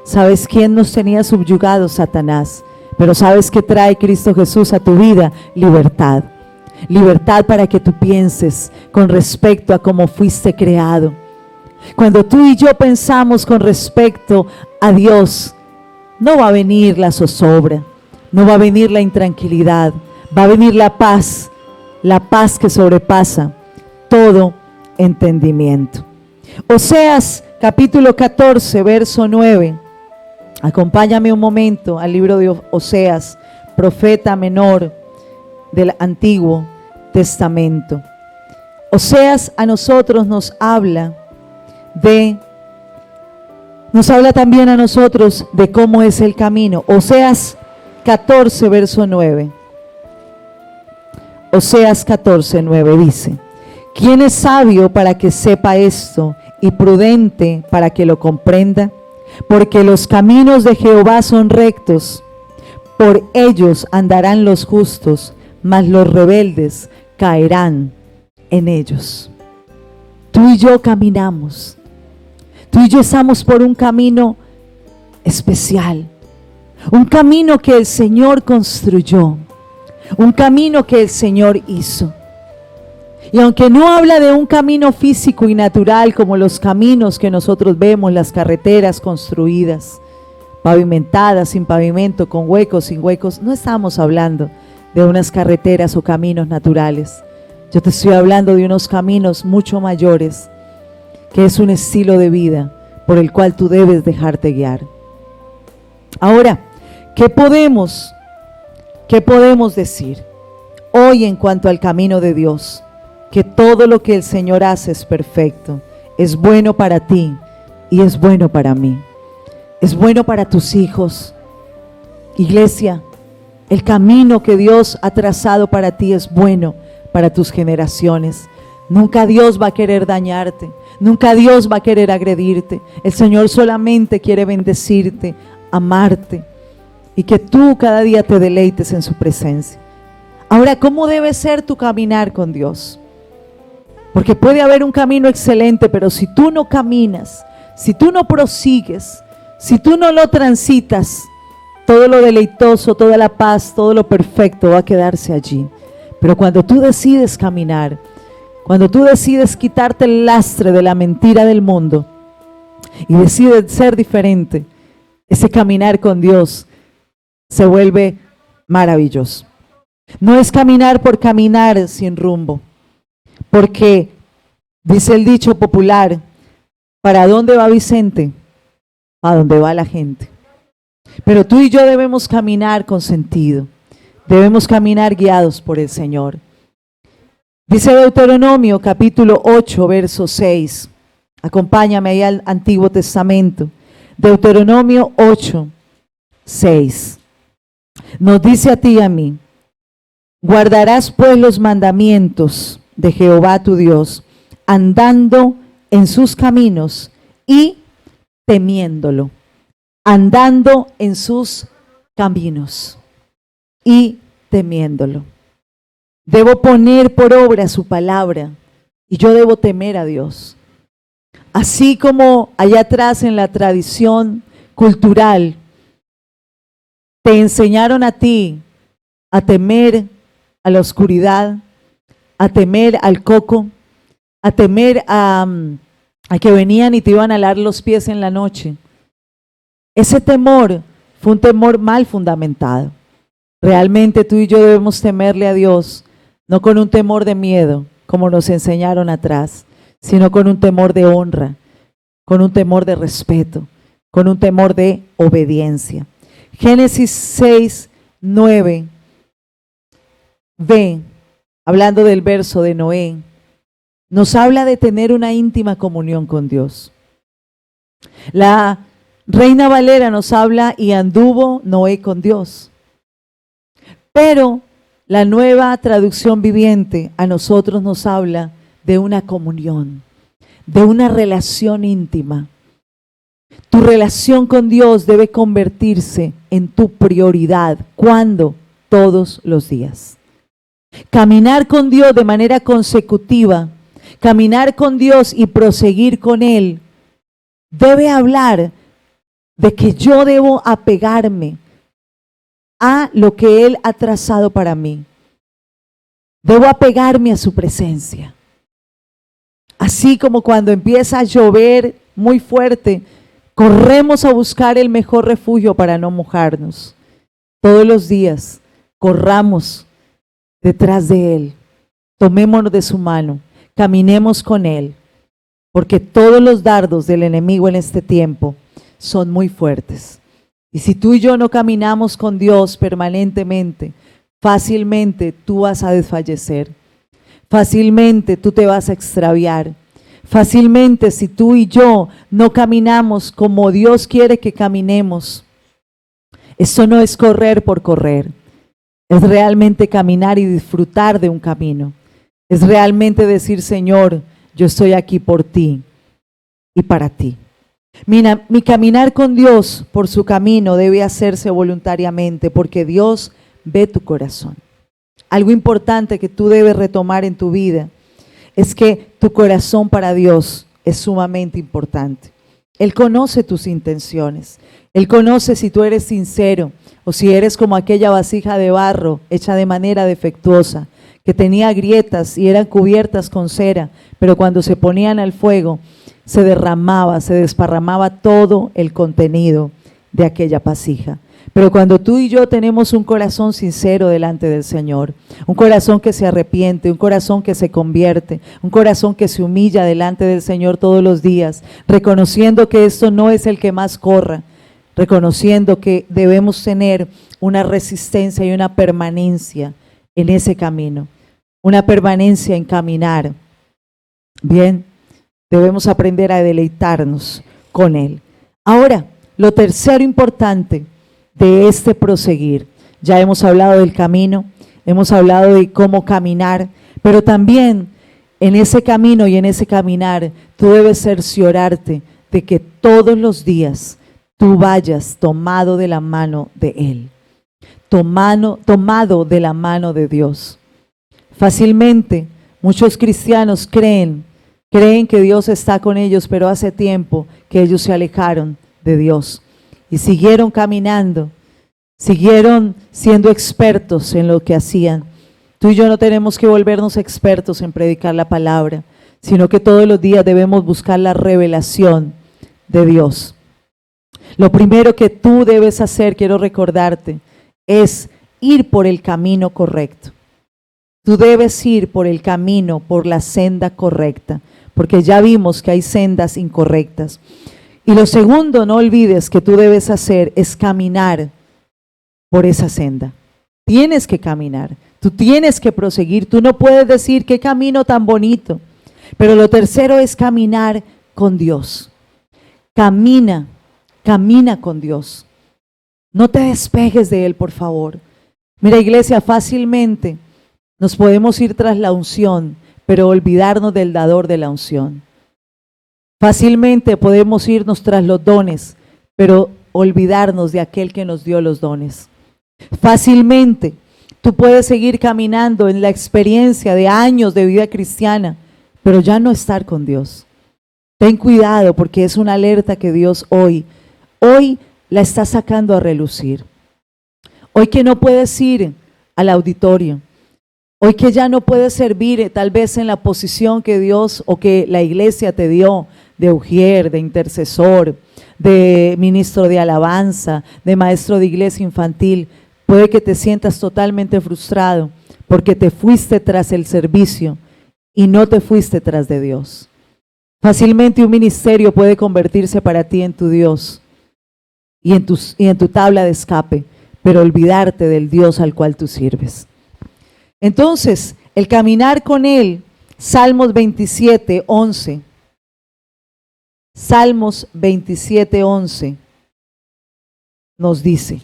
C: ¿Sabes quién nos tenía subyugados? Satanás. Pero ¿sabes qué trae Cristo Jesús a tu vida? Libertad. Libertad para que tú pienses con respecto a cómo fuiste creado. Cuando tú y yo pensamos con respecto a Dios, no va a venir la zozobra, no va a venir la intranquilidad, va a venir la paz que sobrepasa todo entendimiento. Oseas capítulo 14, verso 9. Acompáñame un momento al libro de Oseas, profeta menor del Antiguo Testamento. Oseas a nosotros nos habla también a nosotros de cómo es el camino. Oseas 14, verso 9. Oseas 14, 9 dice: ¿quién es sabio para que sepa esto y prudente para que lo comprenda? Porque los caminos de Jehová son rectos, por ellos andarán los justos, mas los rebeldes caerán en ellos. Tú y yo caminamos. Tú y yo estamos por un camino especial, un camino que el Señor construyó, un camino que el Señor hizo. Y aunque no habla de un camino físico y natural como los caminos que nosotros vemos, las carreteras construidas, pavimentadas, sin pavimento, con huecos, sin huecos, no estamos hablando de unas carreteras o caminos naturales. Yo te estoy hablando de unos caminos mucho mayores, que es un estilo de vida por el cual tú debes dejarte guiar. Ahora, ¿qué podemos decir hoy en cuanto al camino de Dios? Que todo lo que el Señor hace es perfecto, es bueno para ti y es bueno para mí, es bueno para tus hijos. Iglesia, el camino que Dios ha trazado para ti es bueno para tus generaciones. Nunca Dios va a querer dañarte, nunca Dios va a querer agredirte. El Señor solamente quiere bendecirte, amarte y que tú cada día te deleites en su presencia. Ahora, ¿cómo debe ser tu caminar con Dios? Porque puede haber un camino excelente, pero si tú no caminas, si tú no prosigues, si tú no lo transitas, todo lo deleitoso, toda la paz, todo lo perfecto va a quedarse allí. Pero cuando tú decides caminar, cuando tú decides quitarte el lastre de la mentira del mundo y decides ser diferente, ese caminar con Dios se vuelve maravilloso. No es caminar por caminar sin rumbo, porque dice el dicho popular, ¿para dónde va Vicente? A dónde va la gente. Pero tú y yo debemos caminar con sentido, debemos caminar guiados por el Señor. Dice Deuteronomio capítulo 8, verso 6. Acompáñame ahí al Antiguo Testamento. Deuteronomio 8, 6. Nos dice a ti y a mí: guardarás pues los mandamientos de Jehová tu Dios, andando en sus caminos y temiéndolo. Andando en sus caminos y temiéndolo. Debo poner por obra su palabra y yo debo temer a Dios. Así como allá atrás en la tradición cultural te enseñaron a ti a temer a la oscuridad, a temer al coco, a temer a que venían y te iban a alar los pies en la noche. Ese temor fue un temor mal fundamentado. Realmente tú y yo debemos temerle a Dios, no con un temor de miedo, como nos enseñaron atrás, sino con un temor de honra, con un temor de respeto, con un temor de obediencia. Génesis 6, 9, ve, hablando del verso de Noé, nos habla de tener una íntima comunión con Dios. La Reina Valera nos habla y anduvo Noé con Dios. Pero la Nueva Traducción Viviente a nosotros nos habla de una comunión, de una relación íntima. Tu relación con Dios debe convertirse en tu prioridad. ¿Cuándo? Todos los días. Caminar con Dios de manera consecutiva, caminar con Dios y proseguir con Él, debe hablar de que yo debo apegarme a lo que Él ha trazado para mí. Debo apegarme a su presencia. Así como cuando empieza a llover muy fuerte, corremos a buscar el mejor refugio para no mojarnos. Todos los días, corramos detrás de Él. Tomémonos de su mano, caminemos con Él, porque todos los dardos del enemigo en este tiempo son muy fuertes. Y si tú y yo no caminamos con Dios permanentemente, fácilmente tú vas a desfallecer. Fácilmente tú te vas a extraviar. Fácilmente si tú y yo no caminamos como Dios quiere que caminemos, eso no es correr por correr. Es realmente caminar y disfrutar de un camino. Es realmente decir, Señor, yo estoy aquí por ti y para ti. Mi caminar con Dios por su camino debe hacerse voluntariamente porque Dios ve tu corazón. Algo importante que tú debes retomar en tu vida es que tu corazón para Dios es sumamente importante. Él conoce tus intenciones. Él conoce si tú eres sincero o si eres como aquella vasija de barro hecha de manera defectuosa que tenía grietas y eran cubiertas con cera, pero cuando se ponían al fuego se derramaba, se desparramaba todo el contenido de aquella vasija. Pero cuando tú y yo tenemos un corazón sincero delante del Señor, un corazón que se arrepiente, un corazón que se convierte, un corazón que se humilla delante del Señor todos los días, reconociendo que esto no es el que más corra, reconociendo que debemos tener una resistencia y una permanencia en ese camino, una permanencia en caminar. Bien, debemos aprender a deleitarnos con Él. Ahora, lo tercero importante de este proseguir, ya hemos hablado del camino, hemos hablado de cómo caminar, pero también en ese camino y en ese caminar, tú debes cerciorarte de que todos los días tú vayas tomado de la mano de Él, tomado de la mano de Dios. Fácilmente muchos cristianos creen que Dios está con ellos, pero hace tiempo que ellos se alejaron de Dios y siguieron caminando, siguieron siendo expertos en lo que hacían. Tú y yo no tenemos que volvernos expertos en predicar la palabra, sino que todos los días debemos buscar la revelación de Dios. Lo primero que tú debes hacer, quiero recordarte, es ir por el camino correcto. Tú debes ir por el camino, por la senda correcta, porque ya vimos que hay sendas incorrectas. Y lo segundo, no olvides que tú debes hacer es caminar por esa senda. Tienes que caminar, tú tienes que proseguir, tú no puedes decir qué camino tan bonito. Pero lo tercero es caminar con Dios. Camina con Dios. No te despegues de Él, por favor. Mira, iglesia, fácilmente nos podemos ir tras la unción, pero olvidarnos del dador de la unción. Fácilmente podemos irnos tras los dones, pero olvidarnos de aquel que nos dio los dones. Fácilmente tú puedes seguir caminando en la experiencia de años de vida cristiana, pero ya no estar con Dios. Ten cuidado, porque es una alerta que Dios hoy la está sacando a relucir. Hoy que no puedes ir al auditorio, hoy que ya no puedes servir tal vez en la posición que Dios o que la iglesia te dio, de ujier, de intercesor, de ministro de alabanza, de maestro de iglesia infantil, puede que te sientas totalmente frustrado porque te fuiste tras el servicio y no te fuiste tras de Dios. Fácilmente un ministerio puede convertirse para ti en tu Dios y en tu tabla de escape, pero olvidarte del Dios al cual tú sirves. Entonces, el caminar con Él, Salmos 27, 11. Salmos 27, 11 nos dice: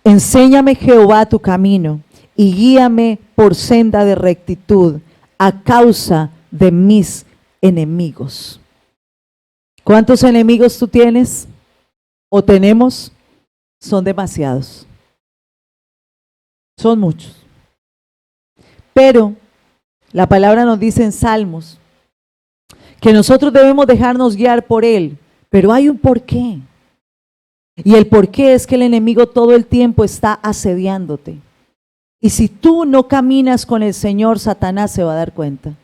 C: enséñame, Jehová, tu camino y guíame por senda de rectitud a causa de mis enemigos. ¿Cuántos enemigos tú tienes o tenemos? Son demasiados. Son muchos. Pero la palabra nos dice en Salmos que nosotros debemos dejarnos guiar por Él, pero hay un porqué. Y el porqué es que el enemigo todo el tiempo está asediándote. Y si tú no caminas con el Señor, Satanás se va a dar cuenta.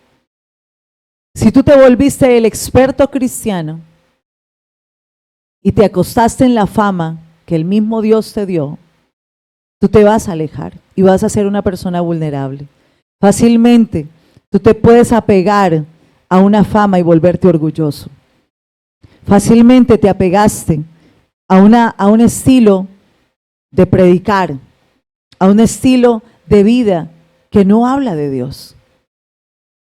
C: Si tú te volviste el experto cristiano y te acostaste en la fama que el mismo Dios te dio, tú te vas a alejar y vas a ser una persona vulnerable. Fácilmente tú te puedes apegar a una fama y volverte orgulloso. Fácilmente te apegaste a un estilo de predicar, a un estilo de vida que no habla de Dios,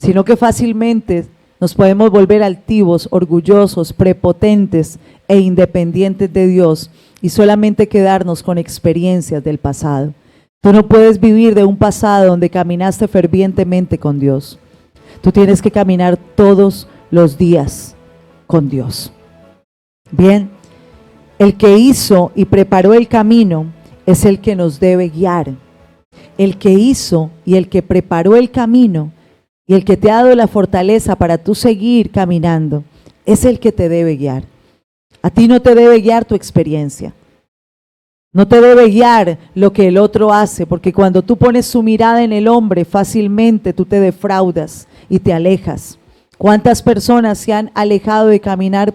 C: sino que fácilmente nos podemos volver altivos, orgullosos, prepotentes e independientes de Dios y solamente quedarnos con experiencias del pasado. Tú no puedes vivir de un pasado donde caminaste fervientemente con Dios. Tú tienes que caminar todos los días con Dios. Bien, el que hizo y preparó el camino es el que nos debe guiar. El que hizo y el que preparó el camino y el que te ha dado la fortaleza para tú seguir caminando es el que te debe guiar. A ti no te debe guiar tu experiencia. No te debe guiar lo que el otro hace, porque cuando tú pones tu mirada en el hombre, fácilmente tú te defraudas y te alejas. ¿Cuántas personas se han alejado de caminar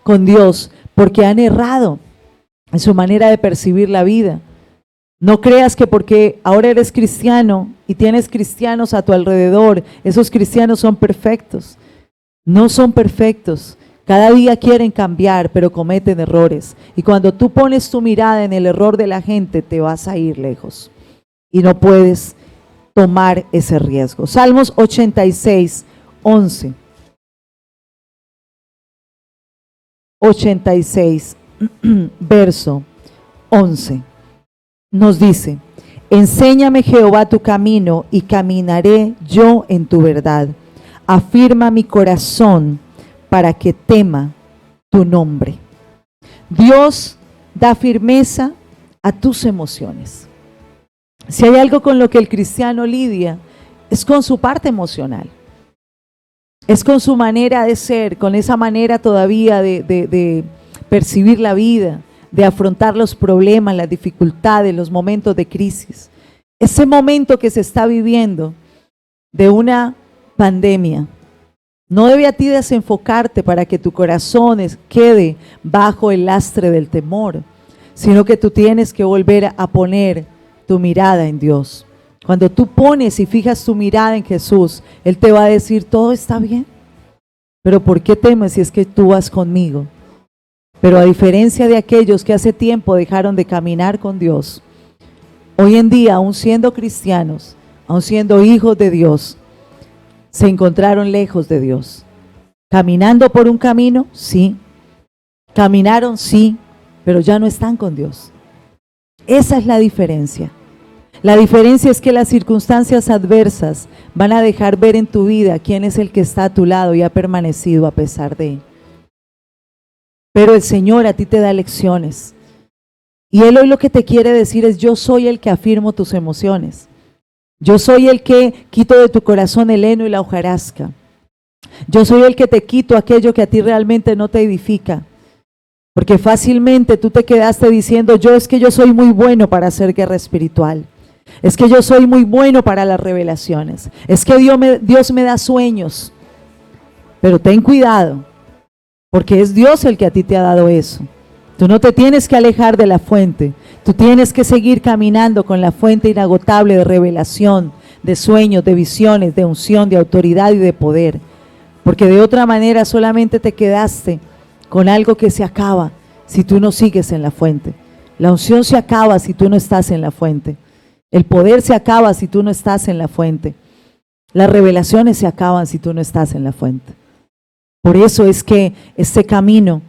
C: con Dios porque han errado en su manera de percibir la vida? No creas que porque ahora eres cristiano y tienes cristianos a tu alrededor, esos cristianos son perfectos. No son perfectos. Cada día quieren cambiar, pero cometen errores. Y cuando tú pones tu mirada en el error de la gente, te vas a ir lejos. Y no puedes tomar ese riesgo. Salmos 86, 11. 86, verso 11. Nos dice: enséñame, Jehová, tu camino y caminaré yo en tu verdad. Afirma mi corazón para que tema tu nombre. Dios da firmeza a tus emociones. Si hay algo con lo que el cristiano lidia, es con su parte emocional. Es con su manera de ser, con esa manera todavía de percibir la vida, de afrontar los problemas, las dificultades, los momentos de crisis. Ese momento que se está viviendo de una pandemia no debe a ti desenfocarte para que tu corazón quede bajo el lastre del temor, sino que tú tienes que volver a poner tu mirada en Dios. Cuando tú pones y fijas tu mirada en Jesús, Él te va a decir: todo está bien. Pero ¿por qué temes si es que tú vas conmigo? Pero a diferencia de aquellos que hace tiempo dejaron de caminar con Dios, hoy en día, aún siendo cristianos, aún siendo hijos de Dios, se encontraron lejos de Dios. Caminando por un camino, sí. Caminaron, sí, pero ya no están con Dios. Esa es la diferencia. La diferencia es que las circunstancias adversas van a dejar ver en tu vida quién es el que está a tu lado y ha permanecido a pesar de. Pero el Señor a ti te da lecciones. Y Él hoy lo que te quiere decir es: yo soy el que afirmo tus emociones. Yo soy el que quito de tu corazón el heno y la hojarasca. Yo soy el que te quito aquello que a ti realmente no te edifica. Porque fácilmente tú te quedaste diciendo: es que yo soy muy bueno para hacer guerra espiritual. Es que yo soy muy bueno para las revelaciones. Es que Dios me da sueños. Pero ten cuidado, porque es Dios el que a ti te ha dado eso. Tú no te tienes que alejar de la fuente. Tú tienes que seguir caminando con la fuente inagotable de revelación, de sueños, de visiones, de unción, de autoridad y de poder. Porque de otra manera solamente te quedaste con algo que se acaba si tú no sigues en la fuente. La unción se acaba si tú no estás en la fuente. El poder se acaba si tú no estás en la fuente. Las revelaciones se acaban si tú no estás en la fuente. Por eso es que este camino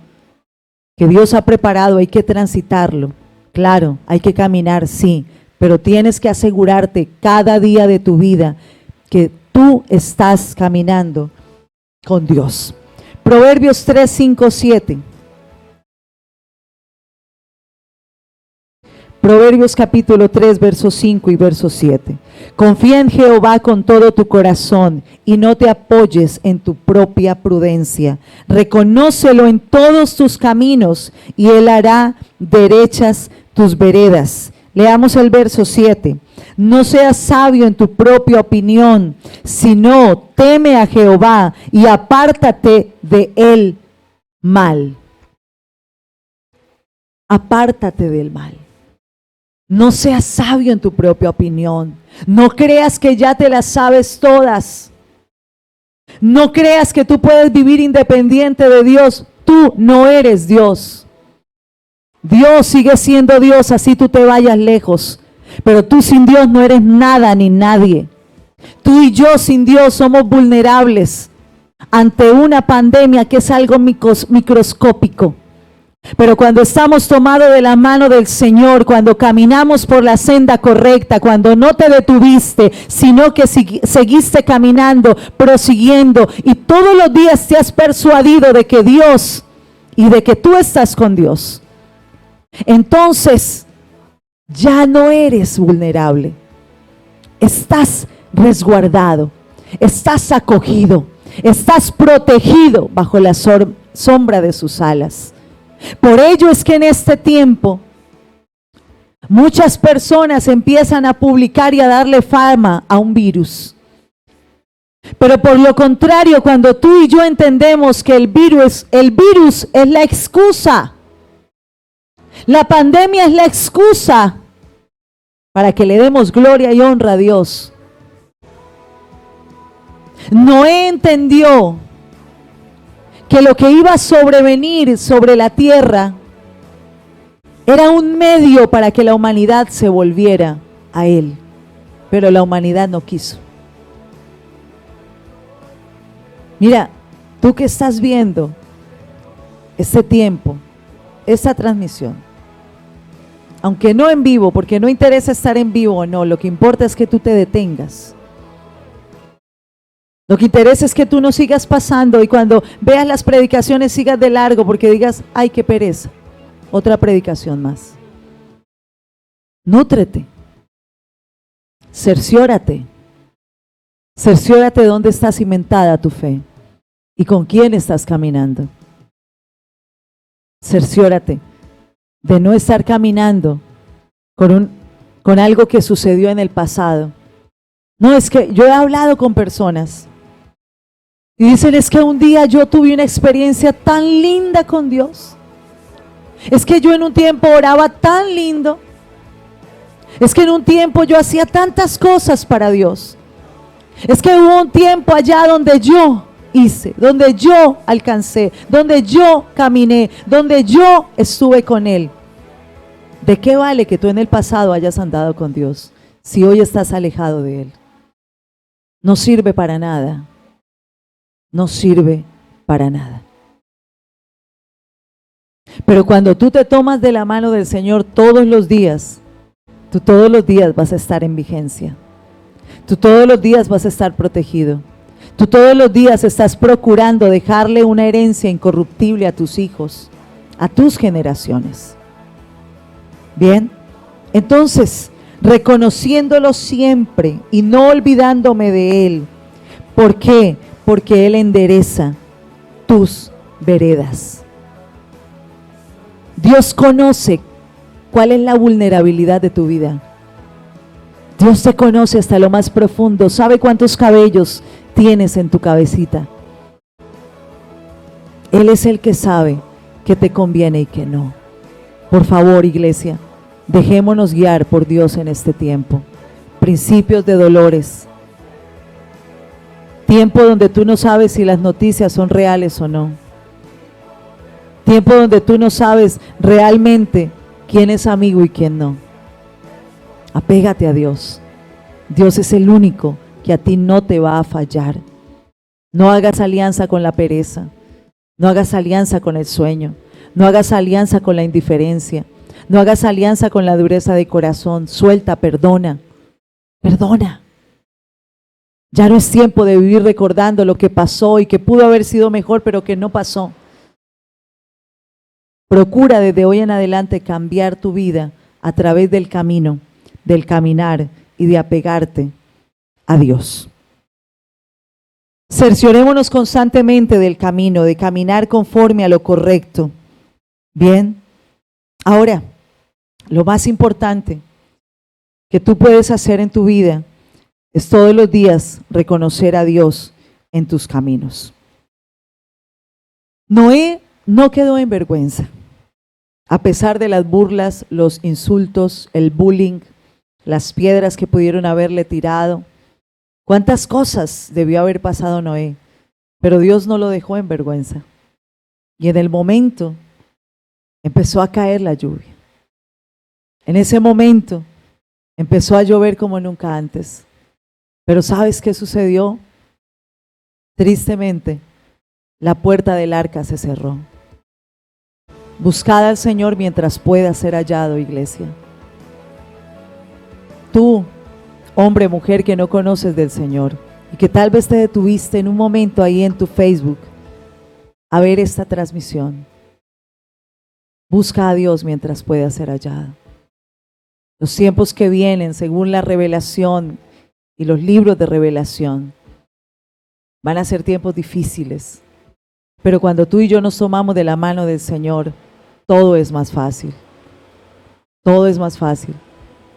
C: que Dios ha preparado hay que transitarlo. Claro, hay que caminar, sí, pero tienes que asegurarte cada día de tu vida que tú estás caminando con Dios. Proverbios 3, 5, 7. Proverbios capítulo 3, verso 5 y verso 7. Confía en Jehová con todo tu corazón y no te apoyes en tu propia prudencia. Reconócelo en todos tus caminos y Él hará derechas tus veredas. Leamos el verso 7. No seas sabio en tu propia opinión, sino teme a Jehová y apártate de él mal. Apártate del mal. No seas sabio en tu propia opinión. No creas que ya te las sabes todas. No creas que tú puedes vivir independiente de Dios. Tú no eres Dios. Dios sigue siendo Dios, así tú te vayas lejos. Pero tú sin Dios no eres nada ni nadie. Tú y yo sin Dios somos vulnerables ante una pandemia que es algo microscópico. Pero cuando estamos tomados de la mano del Señor, cuando caminamos por la senda correcta, cuando no te detuviste, sino que seguiste caminando, prosiguiendo, y todos los días te has persuadido de que Dios y de que tú estás con Dios, entonces ya no eres vulnerable. Estás resguardado, estás acogido, estás protegido bajo la sombra de sus alas. Por ello es que en este tiempo Muchas personas empiezan a publicar y a darle fama a un virus. Pero por lo contrario, cuando tú y yo entendemos que el virus es la excusa. La pandemia es la excusa para que le demos gloria y honra a Dios. Noé entendió que lo que iba a sobrevenir sobre la tierra era un medio para que la humanidad se volviera a Él. Pero la humanidad no quiso. Mira, tú que estás viendo este tiempo, esta transmisión, aunque no en vivo, porque no interesa estar en vivo o no, lo que importa es que tú te detengas. Lo que interesa es que tú no sigas pasando y cuando veas las predicaciones sigas de largo porque digas, ay, qué pereza, otra predicación más. Nútrete, cerciórate dónde está cimentada tu fe y con quién estás caminando. Cerciórate de no estar caminando con algo que sucedió en el pasado. No, es que yo he hablado con personas y dicen, es que un día yo tuve una experiencia tan linda con Dios. Es que yo en un tiempo oraba tan lindo. Es que en un tiempo yo hacía tantas cosas para Dios. Es que hubo un tiempo allá donde yo hice, donde yo alcancé, donde yo caminé, donde yo estuve con Él. ¿De qué vale que tú en el pasado hayas andado con Dios si hoy estás alejado de Él? No sirve para nada. No sirve para nada. Pero cuando tú te tomas de la mano del Señor todos los días, tú todos los días vas a estar en vigencia. Tú todos los días vas a estar protegido. Tú todos los días estás procurando dejarle una herencia incorruptible a tus hijos, a tus generaciones. Bien, entonces, reconociéndolo siempre y no olvidándome de Él. ¿Por qué? Porque Él endereza tus veredas. Dios conoce cuál es la vulnerabilidad de tu vida. Dios te conoce hasta lo más profundo. Sabe cuántos cabellos tienes en tu cabecita. Él es el que sabe qué te conviene y qué no. Por favor, iglesia, dejémonos guiar por Dios en este tiempo. Principios de dolores. Tiempo donde tú no sabes si las noticias son reales o no. Tiempo donde tú no sabes realmente quién es amigo y quién no. Apégate a Dios. Dios es el único que a ti no te va a fallar. No hagas alianza con la pereza. No hagas alianza con el sueño. No hagas alianza con la indiferencia. No hagas alianza con la dureza de corazón. Suelta, perdona. Perdona. Ya no es tiempo de vivir recordando lo que pasó y que pudo haber sido mejor, pero que no pasó. Procura desde hoy en adelante cambiar tu vida a través del camino, del caminar y de apegarte a Dios. Cerciorémonos constantemente del camino, de caminar conforme a lo correcto. Bien, ahora, lo más importante que tú puedes hacer en tu vida es todos los días reconocer a Dios en tus caminos. Noé no quedó en vergüenza, a pesar de las burlas, los insultos, el bullying, las piedras que pudieron haberle tirado. ¿Cuántas cosas debió haber pasado Noé? Pero Dios no lo dejó en vergüenza. Y en el momento empezó a caer la lluvia. En ese momento empezó a llover como nunca antes. Pero ¿sabes qué sucedió? Tristemente, la puerta del arca se cerró. Buscad al Señor mientras pueda ser hallado, iglesia. Tú, hombre, mujer que no conoces del Señor y que tal vez te detuviste en un momento ahí en tu Facebook a ver esta transmisión. Busca a Dios mientras pueda ser hallado. Los tiempos que vienen, según la revelación y los libros de revelación, van a ser tiempos difíciles. Pero cuando tú y yo nos tomamos de la mano del Señor, todo es más fácil. Todo es más fácil.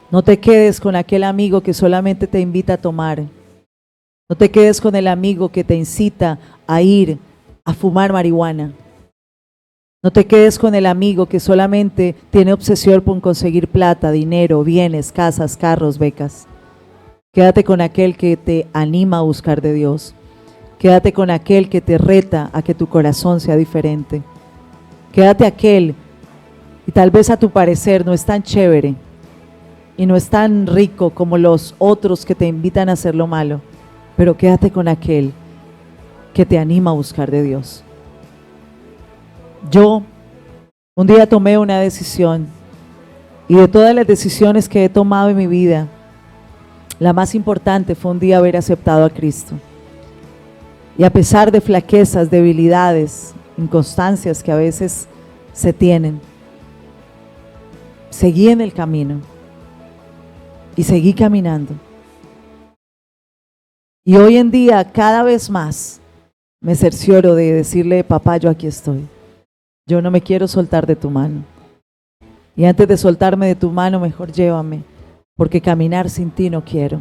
C: No te quedes con aquel amigo que solamente te invita a tomar. No te quedes con el amigo que te incita a ir a fumar marihuana. No te quedes con el amigo que solamente tiene obsesión por conseguir plata, dinero, bienes, casas, carros, becas. Quédate con aquel que te anima a buscar de Dios. Quédate con aquel que te reta a que tu corazón sea diferente. Quédate aquel, y tal vez a tu parecer no es tan chévere y no es tan rico como los otros que te invitan a hacer lo malo, pero quédate con aquel que te anima a buscar de Dios. Yo un día tomé una decisión, y de todas las decisiones que he tomado en mi vida, la más importante fue un día haber aceptado a Cristo. Y a pesar de flaquezas, debilidades, inconstancias que a veces se tienen, seguí en el camino y seguí caminando. Y hoy en día cada vez más me cercioro de decirle: papá, yo aquí estoy. Yo no me quiero soltar de tu mano. Y antes de soltarme de tu mano, mejor llévame, porque caminar sin ti no quiero.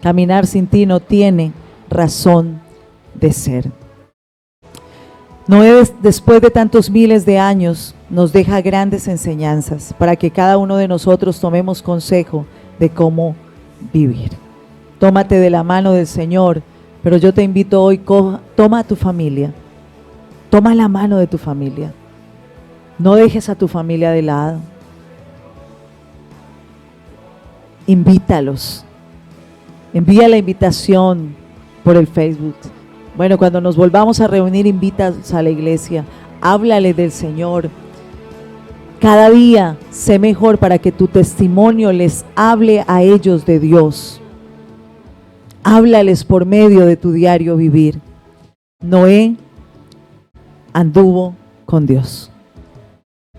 C: Caminar sin ti no tiene razón de ser. Noé, después de tantos miles de años, nos deja grandes enseñanzas para que cada uno de nosotros tomemos consejo de cómo vivir. Tómate de la mano del Señor, pero yo te invito hoy, toma a tu familia, toma la mano de tu familia. No dejes a tu familia de lado. Invítalos. Envía la invitación por el Facebook. Bueno, cuando nos volvamos a reunir, invítalos a la iglesia. Háblale del Señor. Cada día sé mejor para que tu testimonio les hable a ellos de Dios. Háblales por medio de tu diario vivir. Noé anduvo con Dios.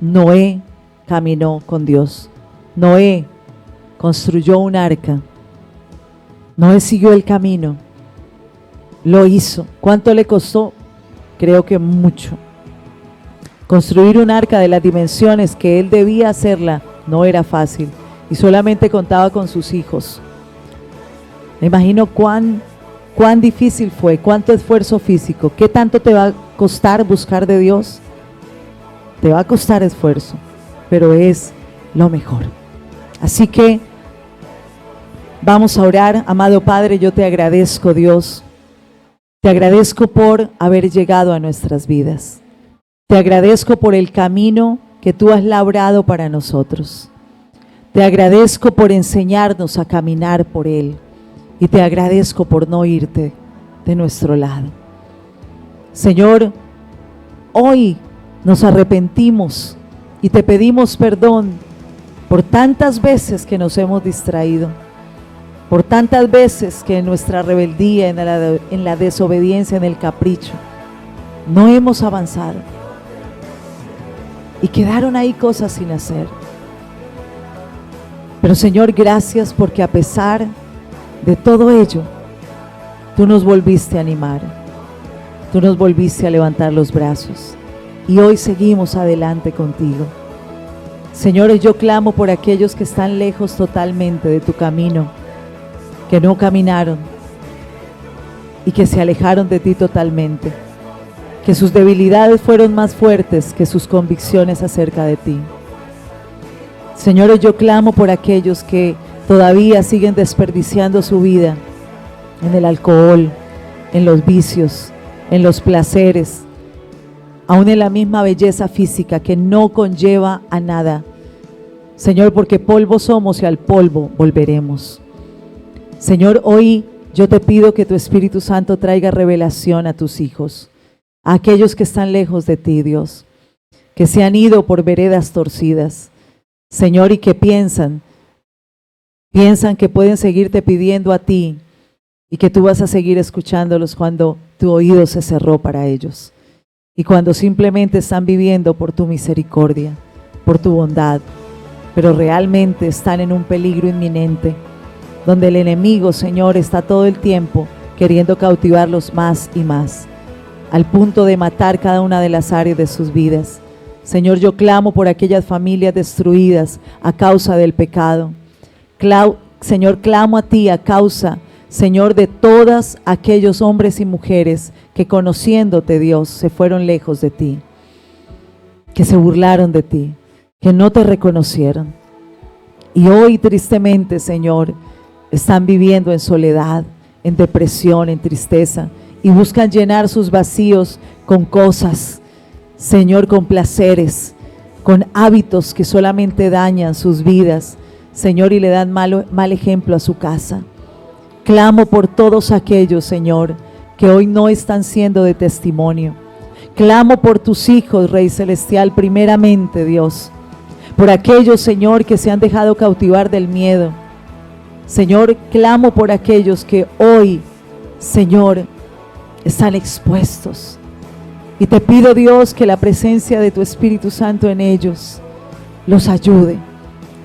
C: Noé caminó con Dios. Noé construyó un arca. Noé siguió el camino. Lo hizo. ¿Cuánto le costó? Creo que mucho. Construir un arca de las dimensiones que él debía hacerla no era fácil, y solamente contaba con sus hijos. Me imagino cuán difícil fue, cuánto esfuerzo físico. ¿Qué tanto te va a costar buscar de Dios? Te va a costar esfuerzo, pero es lo mejor. Así que vamos a orar. Amado Padre, yo te agradezco, Dios. Te agradezco por haber llegado a nuestras vidas. Te agradezco por el camino que tú has labrado para nosotros. Te agradezco por enseñarnos a caminar por él. Y te agradezco por no irte de nuestro lado. Señor, hoy nos arrepentimos y te pedimos perdón por tantas veces que nos hemos distraído, por tantas veces que en nuestra rebeldía, en la desobediencia, en el capricho, no hemos avanzado y quedaron ahí cosas sin hacer. Pero Señor, gracias porque a pesar de todo ello, tú nos volviste a animar, tú nos volviste a levantar los brazos y hoy seguimos adelante contigo. Señor, yo clamo por aquellos que están lejos totalmente de tu camino, que no caminaron y que se alejaron de ti totalmente, que sus debilidades fueron más fuertes que sus convicciones acerca de ti. Señor, yo clamo por aquellos que todavía siguen desperdiciando su vida en el alcohol, en los vicios, en los placeres, aún en la misma belleza física que no conlleva a nada. Señor, porque polvo somos y al polvo volveremos. Señor, hoy yo te pido que tu Espíritu Santo traiga revelación a tus hijos, a aquellos que están lejos de ti, Dios, que se han ido por veredas torcidas, Señor, y que piensan que pueden seguirte pidiendo a ti y que tú vas a seguir escuchándolos cuando tu oído se cerró para ellos y cuando simplemente están viviendo por tu misericordia, por tu bondad, pero realmente están en un peligro inminente donde el enemigo, Señor, está todo el tiempo queriendo cautivarlos más y más, al punto de matar cada una de las áreas de sus vidas. Señor, yo clamo por aquellas familias destruidas a causa del pecado. Señor, clamo a ti a causa, Señor, de todos aquellos hombres y mujeres que conociéndote, Dios, se fueron lejos de ti, que se burlaron de ti, que no te reconocieron. Y hoy tristemente, Señor, están viviendo en soledad, en depresión, en tristeza, y buscan llenar sus vacíos con cosas, Señor, con placeres, con hábitos que solamente dañan sus vidas, Señor, y le dan mal ejemplo a su casa. Clamo por todos aquellos, Señor, que hoy no están siendo de testimonio. Clamo por tus hijos, Rey Celestial, primeramente, Dios, por aquellos, Señor, que se han dejado cautivar del miedo. Señor, clamo por aquellos que hoy, Señor, están expuestos. Y te pido, Dios, que la presencia de tu Espíritu Santo en ellos los ayude,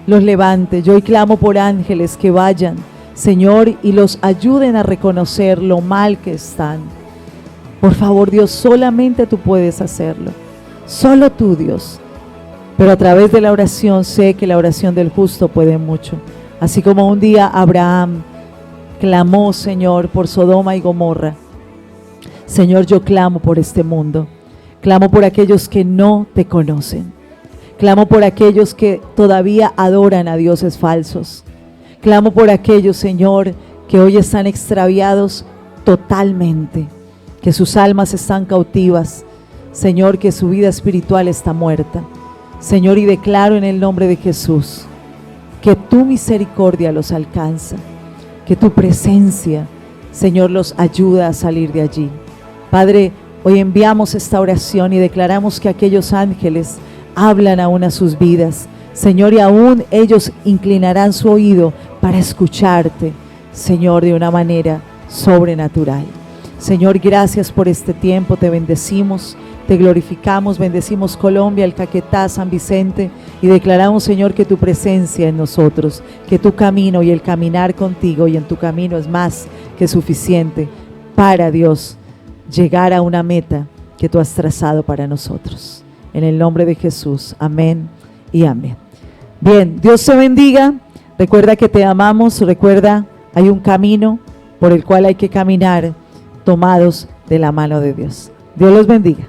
C: los levante. Yo hoy clamo por ángeles que vayan, Señor, y los ayuden a reconocer lo mal que están. Por favor, Dios, solamente tú puedes hacerlo. Solo tú, Dios. Pero a través de la oración sé que la oración del justo puede mucho. Así como un día Abraham clamó, Señor, por Sodoma y Gomorra. Señor, yo clamo por este mundo. Clamo por aquellos que no te conocen. Clamo por aquellos que todavía adoran a dioses falsos. Clamo por aquellos, Señor, que hoy están extraviados totalmente, que sus almas están cautivas, Señor, que su vida espiritual está muerta. Señor, y declaro en el nombre de Jesús que tu misericordia los alcanza, que tu presencia, Señor, los ayuda a salir de allí. Padre, hoy enviamos esta oración y declaramos que aquellos ángeles hablan aún a sus vidas, Señor, y aún ellos inclinarán su oído para escucharte, Señor, de una manera sobrenatural. Señor, gracias por este tiempo, te bendecimos, te glorificamos, bendecimos Colombia, el Caquetá, San Vicente, y declaramos, Señor, que tu presencia en nosotros, que tu camino y el caminar contigo y en tu camino es más que suficiente para, Dios, llegar a una meta que tú has trazado para nosotros. En el nombre de Jesús, amén y amén. Bien, Dios te bendiga. Recuerda que te amamos, recuerda, hay un camino por el cual hay que caminar tomados de la mano de Dios. Dios los bendiga.